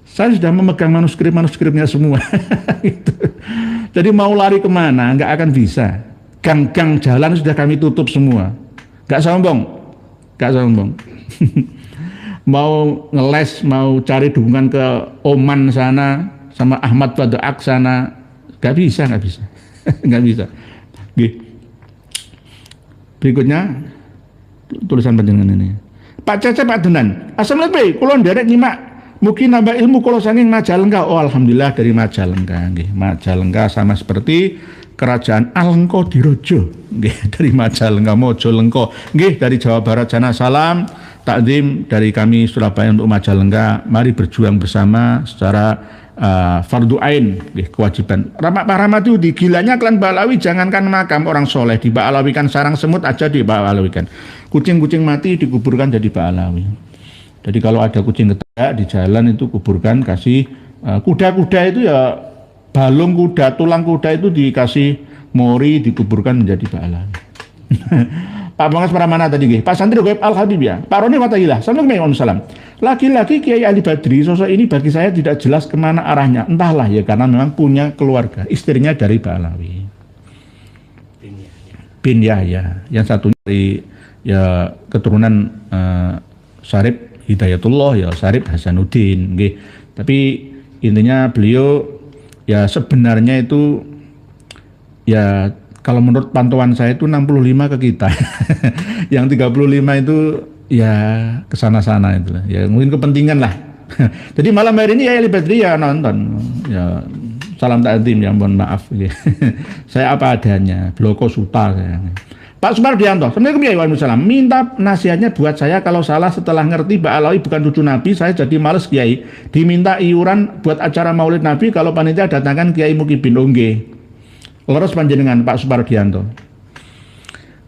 Saya sudah memegang manuskrip-manuskripnya semua. Gitu. Jadi mau lari kemana, nggak akan bisa. Gang-gang jalan sudah kami tutup semua. Nggak sombong. Mau ngeles, mau cari dukungan ke Oman sana, sama Ahmad Badoak sana, nggak bisa. Nggak bisa. Gitu. Berikutnya, tulisan panjenengan ini. Pak Cecep Adenan, Assalamualaikum, kula nderek nyimak mungkin nambah ilmu kalau saking Majalengka. Oh alhamdulillah dari Majalengka. Nggih, Majalengka sama seperti kerajaan Alengko Dirojo. Nggih, dari Majalengka Mojalengko. Nggih, dari Jawa Barat sana salam takdim dari kami Surabaya untuk Majalengka. Mari berjuang bersama secara fardu ain, nggih, kewajiban. Pak Rahmat itu di gilanya klan Ba'alawi jangankan makam orang soleh di Ba'alawikan, sarang semut aja di Ba'alawikan. Kucing-kucing mati dikuburkan jadi Ba'alawi. Jadi kalau ada kucing ketek di jalan itu kuburkan, kasih kuda-kuda itu ya balung kuda, tulang kuda itu dikasih mori, dikuburkan menjadi Ba'alawi. Pak Mangas Pramana tadi nggih. Pak Santri Goib Al Habib ya. Pak Roni Fatahillah. Assalamualaikum. Laki-laki Kiai Ali Badri, sosok ini bagi saya tidak jelas kemana arahnya. Entahlah ya karena memang punya keluarga, istrinya dari Ba'alawi. Bin Yahya. Yang satunya dari ya keturunan Syarif Hidayatullah ya Syarif Hasanuddin nggih. Tapi intinya beliau ya sebenarnya itu ya kalau menurut pantauan saya itu 65 ke kita. Yang 35 itu ya kesana-sana itu. Ya mungkin kepentingan lah. Jadi malam hari ini ya Ali Badri ya nonton. Ya salam takdim ya mohon maaf. Saya apa adanya, bloko suta saya. Pak Sumardianto, Assalamualaikum. Minta nasihatnya buat saya kalau salah setelah ngerti Ba'alawi bukan cucu Nabi, saya jadi males Kiai. Diminta iuran buat acara Maulid Nabi kalau panitia datangkan Kiai Mukibin Ongge. Leres panjenengan Pak Sumardianto.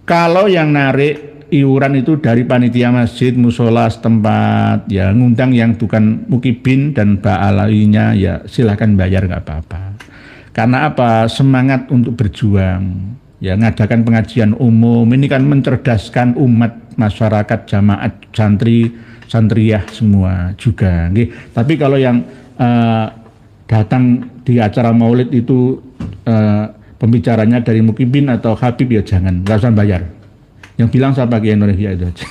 Kalau yang narik iuran itu dari panitia masjid, musola setempat, ya ngundang yang bukan Mukibin dan Ba'alawinya ya silahkan bayar nggak apa-apa. Karena apa? Semangat untuk berjuang. Ya ngadakan pengajian umum ini kan mencerdaskan umat masyarakat jamaat santriyah semua juga nggih. Tapi kalau yang datang di acara maulid itu pembicaranya dari Mukibin atau Habib ya jangan, nggak usah bayar. Yang bilang saya pakai Indonesia itu aja.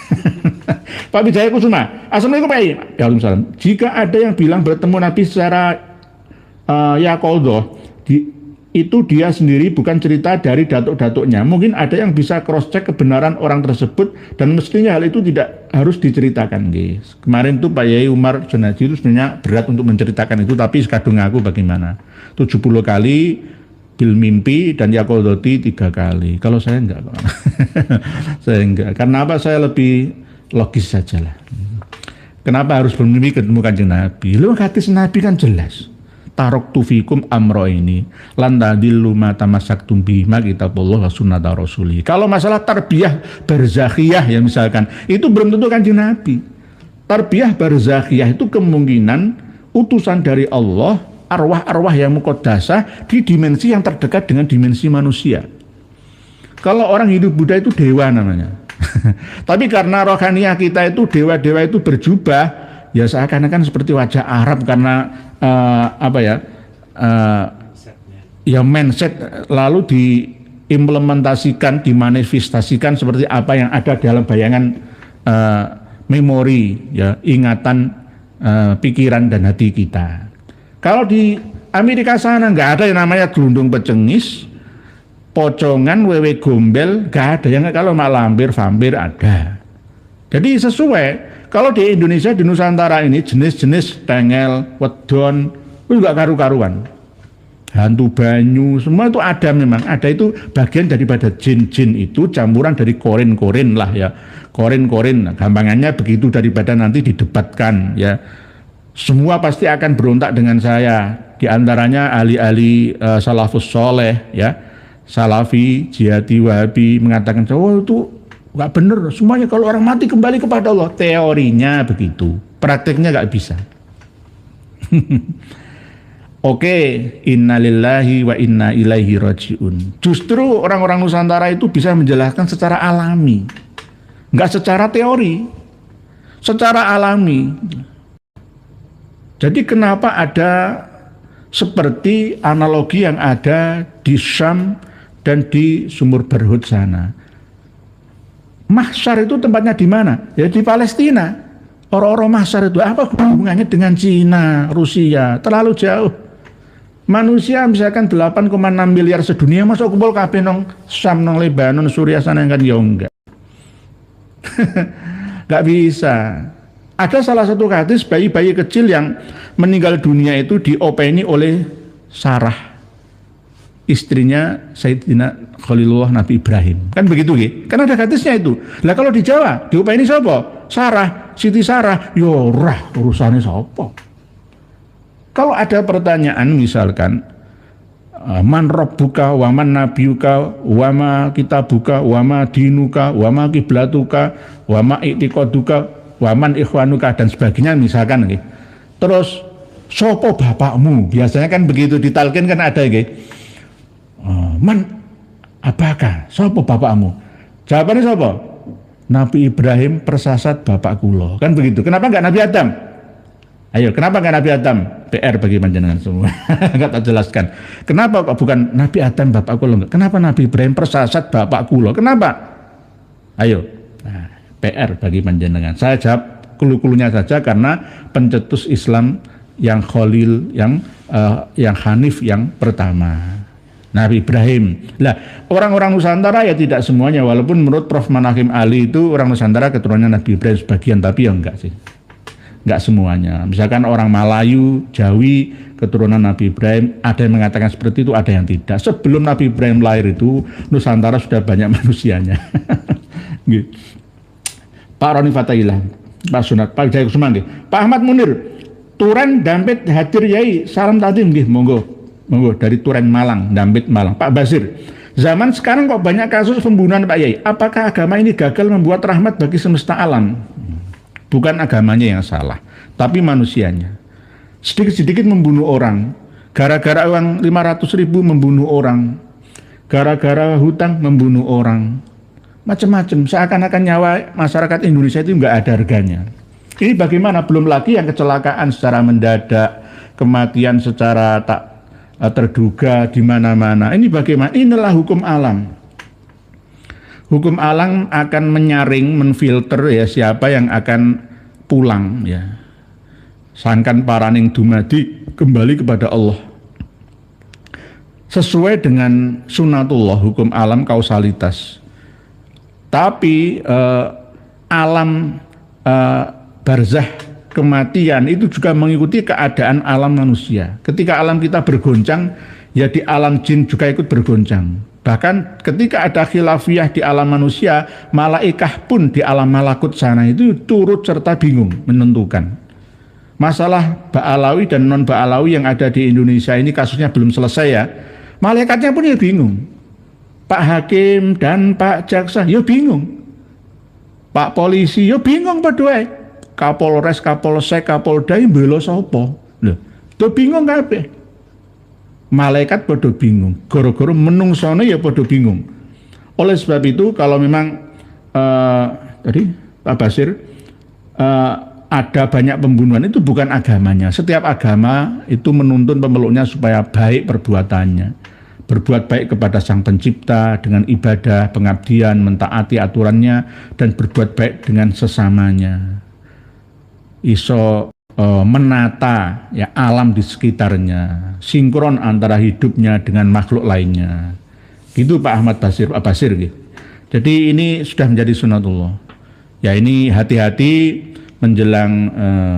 Pak Wijaya Kusuma, Assalamualaikum Pak. Ya Waalaikumsalam. Jika ada yang bilang bertemu Nabi secara yakoldoh itu dia sendiri bukan cerita dari datuk-datuknya. Mungkin ada yang bisa cross check kebenaran orang tersebut dan mestinya hal itu tidak harus diceritakan. Guys. Kemarin tuh Pak Yai Umar Junaidi itu sebenarnya berat untuk menceritakan itu, tapi sekadung aku bagaimana. 70 kali bil mimpi dan yakodoti 3 kali. Kalau saya enggak kok. Saya enggak. Karena apa? Saya lebih logis saja lah. Kenapa harus bermimpi ketemu Kanjeng Nabi? Lu hadis Nabi kan jelas. Taroktu fikum amro ini lan tadillu ma tamassaktum bihi ma kitabullah wa sunnata rasuli. Kalau masalah tarbiyah barzakhiyah ya misalkan, itu belum tentu Kanjeng Nabi. Tarbiyah barzakhiyah itu kemungkinan utusan dari Allah, arwah-arwah yang muqaddasah di dimensi yang terdekat dengan dimensi manusia. Kalau orang hidup Buddha itu dewa namanya. Tapi karena rohaniyah kita itu dewa-dewa itu berjubah, ya seakan-akan seperti wajah Arab karena ya mindset lalu diimplementasikan, dimanifestasikan seperti apa yang ada dalam bayangan memori, ya ingatan, pikiran dan hati kita. Kalau di Amerika sana nggak ada yang namanya gelundung pecengis, pocongan, wewe gombel, nggak ada. Yang kalau malampir, vampir ada. Jadi sesuai. Kalau di Indonesia, di Nusantara ini jenis-jenis tengel, wedon, itu nggak karu-karuan. Hantu banyu, semua itu ada memang. Ada itu bagian daripada jin-jin itu, campuran dari korin-korin lah ya. Korin-korin, nah, gampangannya begitu daripada nanti didebatkan ya. Semua pasti akan berontak dengan saya. Di antaranya ahli-ahli salafus soleh ya. Salafi, jihadi, wahabi mengatakan, oh itu nggak benar, semuanya kalau orang mati kembali kepada Allah. Teorinya begitu, prakteknya nggak bisa. Oke, innalillahi wa inna ilaihi rajiun. Justru orang-orang Nusantara itu bisa menjelaskan secara alami, nggak secara teori, secara alami. Jadi kenapa ada seperti analogi yang ada di Syam dan di Sumur Berhud sana? Mahsyar itu tempatnya di mana? Ya di Palestina. Orang-orang mahsyar itu apa hubungannya dengan Cina, Rusia? Terlalu jauh. Manusia misalkan 8,6 miliar sedunia, masuk kumpul kabeh nang Syam, nang Lebanon, Suriah sana kan ya enggak. Enggak bisa. Ada salah satu hadis bayi-bayi kecil yang meninggal dunia itu diopeni oleh Sarah, istrinya Sayyidina Khalilullah Nabi Ibrahim. Kan begitu ya? Kan ada hadisnya itu. Lah kalau di Jawa diopeni siapa? Sarah, Siti Sarah. Yo ora urusannya siapa? Kalau ada pertanyaan misalkan man rabbuka wa man nabiyuka wa ma kitabuka wa ma dinuka wa ma kiblatuka wa ma i'tiqaduka wa man ikhwanuka dan sebagainya misalkan nggih. Terus sopo bapakmu? Biasanya kan begitu ditalkin kan ada nggih. Man apakah? Sopo bapakmu? Jawabannya sopo? Nabi Ibrahim persasat bapak kula. Kan begitu. Kenapa enggak Nabi Adam? Ayo, kenapa enggak Nabi Adam? PR bagi panjenengan semua. Enggak tak jelaskan. Kenapa kok bukan Nabi Adam bapak kula? Kenapa Nabi Ibrahim persasat bapak kula? Kenapa? Ayo. Nah, PR bagi panjenengan. Saya jawab kulu-kulunya saja karena pencetus Islam yang Khalil, yang Hanif yang pertama. Nabi Ibrahim. Lah, orang-orang Nusantara ya tidak semuanya, walaupun menurut Prof. Manakim Ali itu orang Nusantara keturunan Nabi Ibrahim sebagian, tapi ya enggak sih. Enggak semuanya. Misalkan orang Melayu, Jawi, keturunan Nabi Ibrahim, ada yang mengatakan seperti itu, ada yang tidak. Sebelum Nabi Ibrahim lahir itu, Nusantara sudah banyak manusianya. Gitu. Pak Roni Fatailah, Pak Sunat, Pak Jaya Kusuma, Pak Ahmad Munir, Turen Dampit hadir Yai, salam tadim, monggo. Monggo dari Turen Malang, Dampit Malang. Pak Basir, zaman sekarang kok banyak kasus pembunuhan Pak Yai. Apakah agama ini gagal membuat rahmat bagi semesta alam? Bukan agamanya yang salah, tapi manusianya. Sedikit-sedikit membunuh orang. Gara-gara uang 500.000 membunuh orang. Gara-gara hutang membunuh orang. Macam-macam. Seakan-akan nyawa masyarakat Indonesia itu nggak ada harganya. Ini bagaimana? Belum lagi yang kecelakaan secara mendadak, kematian secara tak terduga di mana-mana. Ini bagaimana? Inilah hukum alam. Hukum alam akan menyaring, menfilter ya siapa yang akan pulang ya. Sangkan paraning dumadi kembali kepada Allah. Sesuai dengan sunatullah, hukum alam kausalitas. Tapi alam barzah kematian itu juga mengikuti keadaan alam manusia. Ketika alam kita bergoncang, ya di alam jin juga ikut bergoncang. Bahkan ketika ada khilafiyah di alam manusia, malaikah pun di alam malakut sana itu turut serta bingung menentukan. Masalah Ba'alawi dan non Ba'alawi yang ada di Indonesia ini kasusnya belum selesai ya. Malaikatnya pun ya bingung. Pak Hakim dan Pak Jaksa ya bingung. Pak Polisi ya bingung padha. Kapolres, Kapolsek, Kapolda mbela sapa? Lho, do bingung kabeh. Malaikat padha bingung. Gara-gara menungsane ya padha bingung. Oleh sebab itu kalau memang tadi Pak Basir ada banyak pembunuhan itu bukan agamanya. Setiap agama itu menuntun pemeluknya supaya baik perbuatannya. Berbuat baik kepada Sang Pencipta dengan ibadah, pengabdian, mentaati aturannya, dan berbuat baik dengan sesamanya. Iso menata ya alam di sekitarnya, sinkron antara hidupnya dengan makhluk lainnya. Gitu Pak Ahmad Basir, Pak Basir gitu. Jadi ini sudah menjadi sunatullah. Ya ini hati-hati menjelang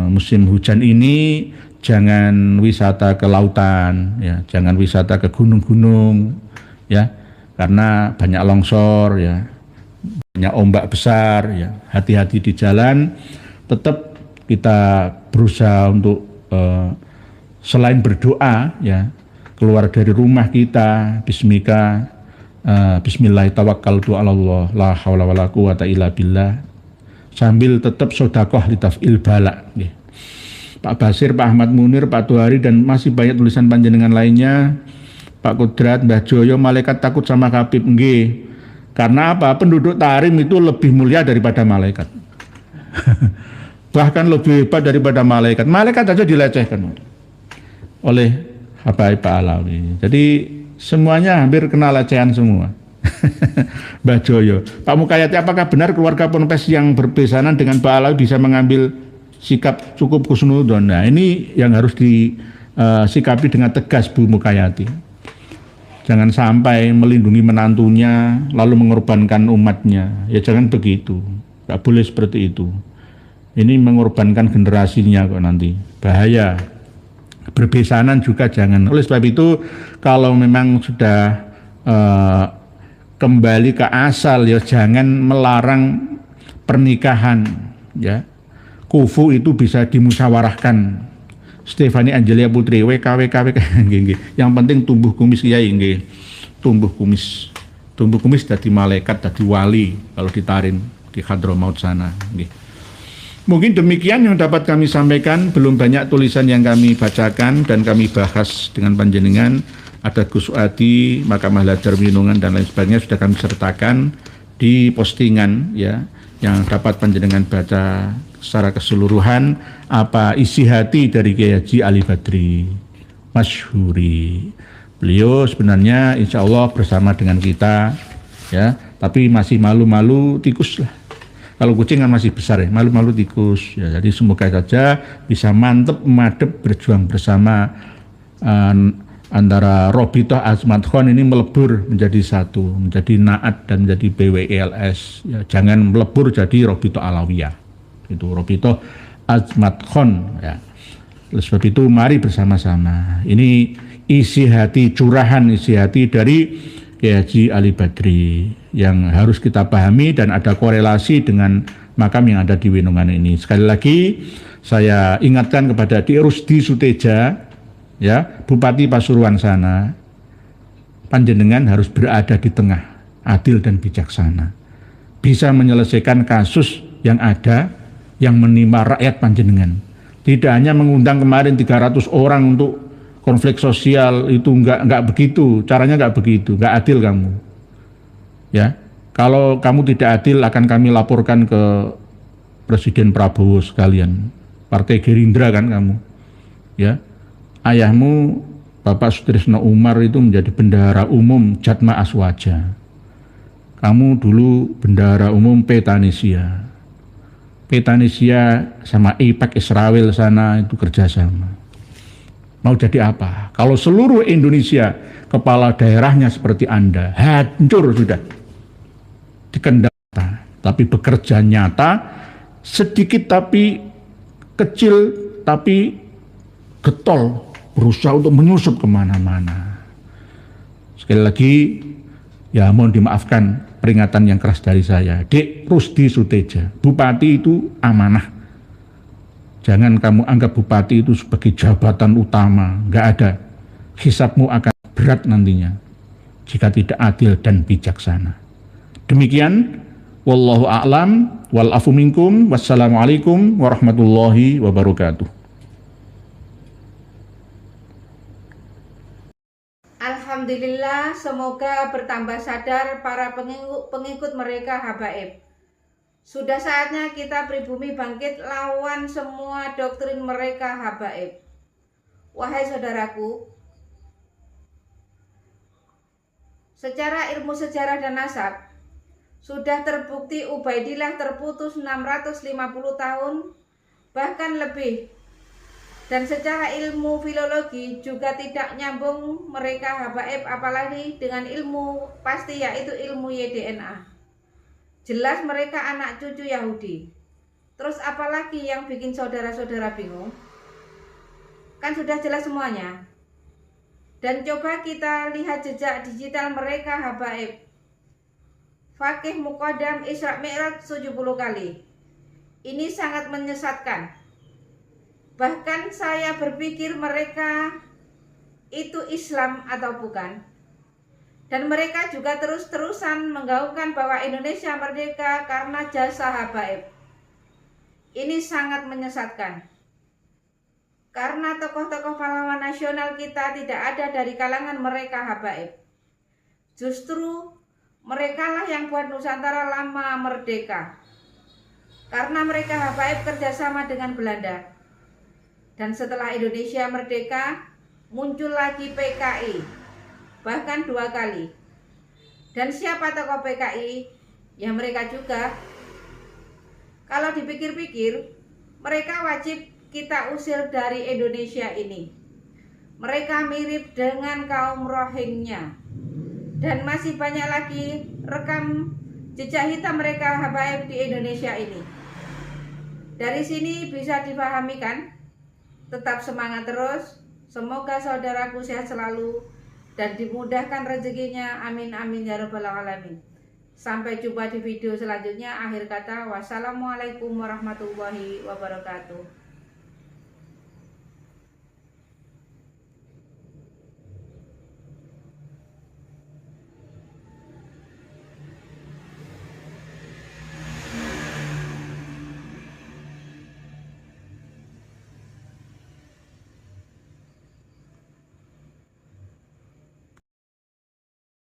musim hujan ini, jangan wisata ke lautan, ya, jangan wisata ke gunung-gunung, ya, karena banyak longsor, ya, banyak ombak besar, ya. Hati-hati di jalan. Tetap kita berusaha untuk selain berdoa, ya, keluar dari rumah kita, Bismillahirrahmanirrahim, la haula wala quwata illa billah. Sambil tetap sodakoh litaf'il balak. Pak Basir, Pak Ahmad Munir, Pak Tuhari, dan masih banyak tulisan panjenengan lainnya. Pak Kudrat, Mbah Joyo, malaikat takut sama Habib. Nggih. Karena apa? Penduduk Tarim itu lebih mulia daripada malaikat. Bahkan lebih hebat daripada malaikat. Malaikat aja dilecehkan oleh Habaib Pak Alawi. Jadi semuanya hampir kena lecehan semua. Mbah Joyo, Pak Mukayati, apakah benar keluarga Ponpes yang berpesanan dengan Pak Alawi bisa mengambil sikap cukup kusnudon? Nah ini yang harus disikapi dengan tegas Bu Mukayati. Jangan sampai melindungi menantunya lalu mengorbankan umatnya. Ya jangan begitu, nggak boleh seperti itu. Ini mengorbankan generasinya kok nanti, bahaya. Berbesanan juga jangan. Oleh sebab itu kalau memang sudah kembali ke asal, ya jangan melarang pernikahan, ya. Kufu itu bisa dimusyawarahkan. Stefani Angelia Putri, WKW. Yang penting tumbuh kumis kiai nggih. Tumbuh kumis dadi malaikat, dadi wali kalau ditarin di Hadramaut sana nggih. Mungkin demikian yang dapat kami sampaikan. Belum banyak tulisan yang kami bacakan dan kami bahas dengan panjenengan. Ada Gus Adi, Mahkamah Lajar Winungan dan lain sebagainya sudah kami sertakan di postingan, ya, yang dapat panjenengan baca secara keseluruhan apa isi hati dari Kiai Haji Ali Badri Masyhuri. Beliau sebenarnya insya Allah bersama dengan kita, ya, tapi masih malu-malu tikus lah. Kalau kucing kan masih besar ya, malu-malu tikus. Ya, jadi semoga saja bisa mantep madep berjuang bersama antara Robitoh Azmat Khan ini melebur menjadi satu, menjadi Naat dan menjadi BWILS. Ya, jangan melebur jadi Robitoh Alawiyah. Itu Robitoh Azmat Khan. Ya. Oleh sebab itu mari bersama-sama. Ini isi hati, curahan isi hati dari Kiai Haji Ali Badri yang harus kita pahami dan ada korelasi dengan makam yang ada di Winungan ini. Sekali lagi saya ingatkan kepada Di Rusdi Suteja, ya, Bupati Pasuruan sana, panjenengan harus berada di tengah, adil dan bijaksana, bisa menyelesaikan kasus yang ada yang menimpa rakyat panjenengan. Tidak hanya mengundang kemarin 300 orang untuk konflik sosial, itu enggak begitu, caranya enggak begitu, enggak adil kamu. Ya, kalau kamu tidak adil akan kami laporkan ke Presiden Prabowo sekalian, Partai Gerindra kan kamu, ya. Ayahmu Bapak Sutrisno Umar itu menjadi bendahara umum Jatma Aswaja. Kamu dulu bendahara umum Petanesia. Petanesia sama IPAC Israel sana itu kerjasama. Mau jadi apa? Kalau seluruh Indonesia kepala daerahnya seperti Anda, hancur sudah. Dikendata, tapi bekerja nyata, sedikit tapi kecil tapi getol, berusaha untuk menyusup kemana-mana. Sekali lagi, ya mohon dimaafkan peringatan yang keras dari saya. Dek Rusdi Suteja, bupati itu amanah. Jangan kamu anggap bupati itu sebagai jabatan utama, nggak ada. Hisabmu akan berat nantinya jika tidak adil dan bijaksana. Demikian, wallahu a'lam wal afu minkum, wassalamualaikum warahmatullahi wabarakatuh. Alhamdulillah, semoga bertambah sadar para pengikut mereka habaib. Sudah saatnya kita pribumi bangkit lawan semua doktrin mereka habaib. Wahai saudaraku, secara ilmu sejarah dan nasab, sudah terbukti Ubaidillah terputus 650 tahun, bahkan lebih. Dan secara ilmu filologi juga tidak nyambung mereka habaib, apalagi dengan ilmu pasti, yaitu ilmu YDNA. Jelas mereka anak cucu Yahudi. Terus apalagi yang bikin saudara-saudara bingung? Kan sudah jelas semuanya. Dan coba kita lihat jejak digital mereka habaib. Fakih Muqaddam Isra Mi'raj 70 kali. Ini sangat menyesatkan. Bahkan saya berpikir mereka itu Islam atau bukan. Dan mereka juga terus-terusan menggaungkan bahwa Indonesia merdeka karena jasa habaib. Ini sangat menyesatkan. Karena tokoh-tokoh pahlawan nasional kita tidak ada dari kalangan mereka habaib. Justru merekalah yang buat Nusantara lama merdeka. Karena mereka habaib kerjasama dengan Belanda. Dan setelah Indonesia merdeka, muncul lagi PKI, bahkan 2 kali. Dan siapa tokoh PKI? Ya mereka juga. Kalau dipikir-pikir, mereka wajib kita usir dari Indonesia ini. Mereka mirip dengan kaum Rohingya. Dan masih banyak lagi rekam jejak hitam mereka habaib di Indonesia ini. Dari sini bisa dipahami kan? Tetap semangat terus, semoga saudaraku sehat selalu dan dimudahkan rezekinya, amin amin ya rabbal alamin. Sampai jumpa di video selanjutnya. Akhir kata, wassalamualaikum warahmatullahi wabarakatuh.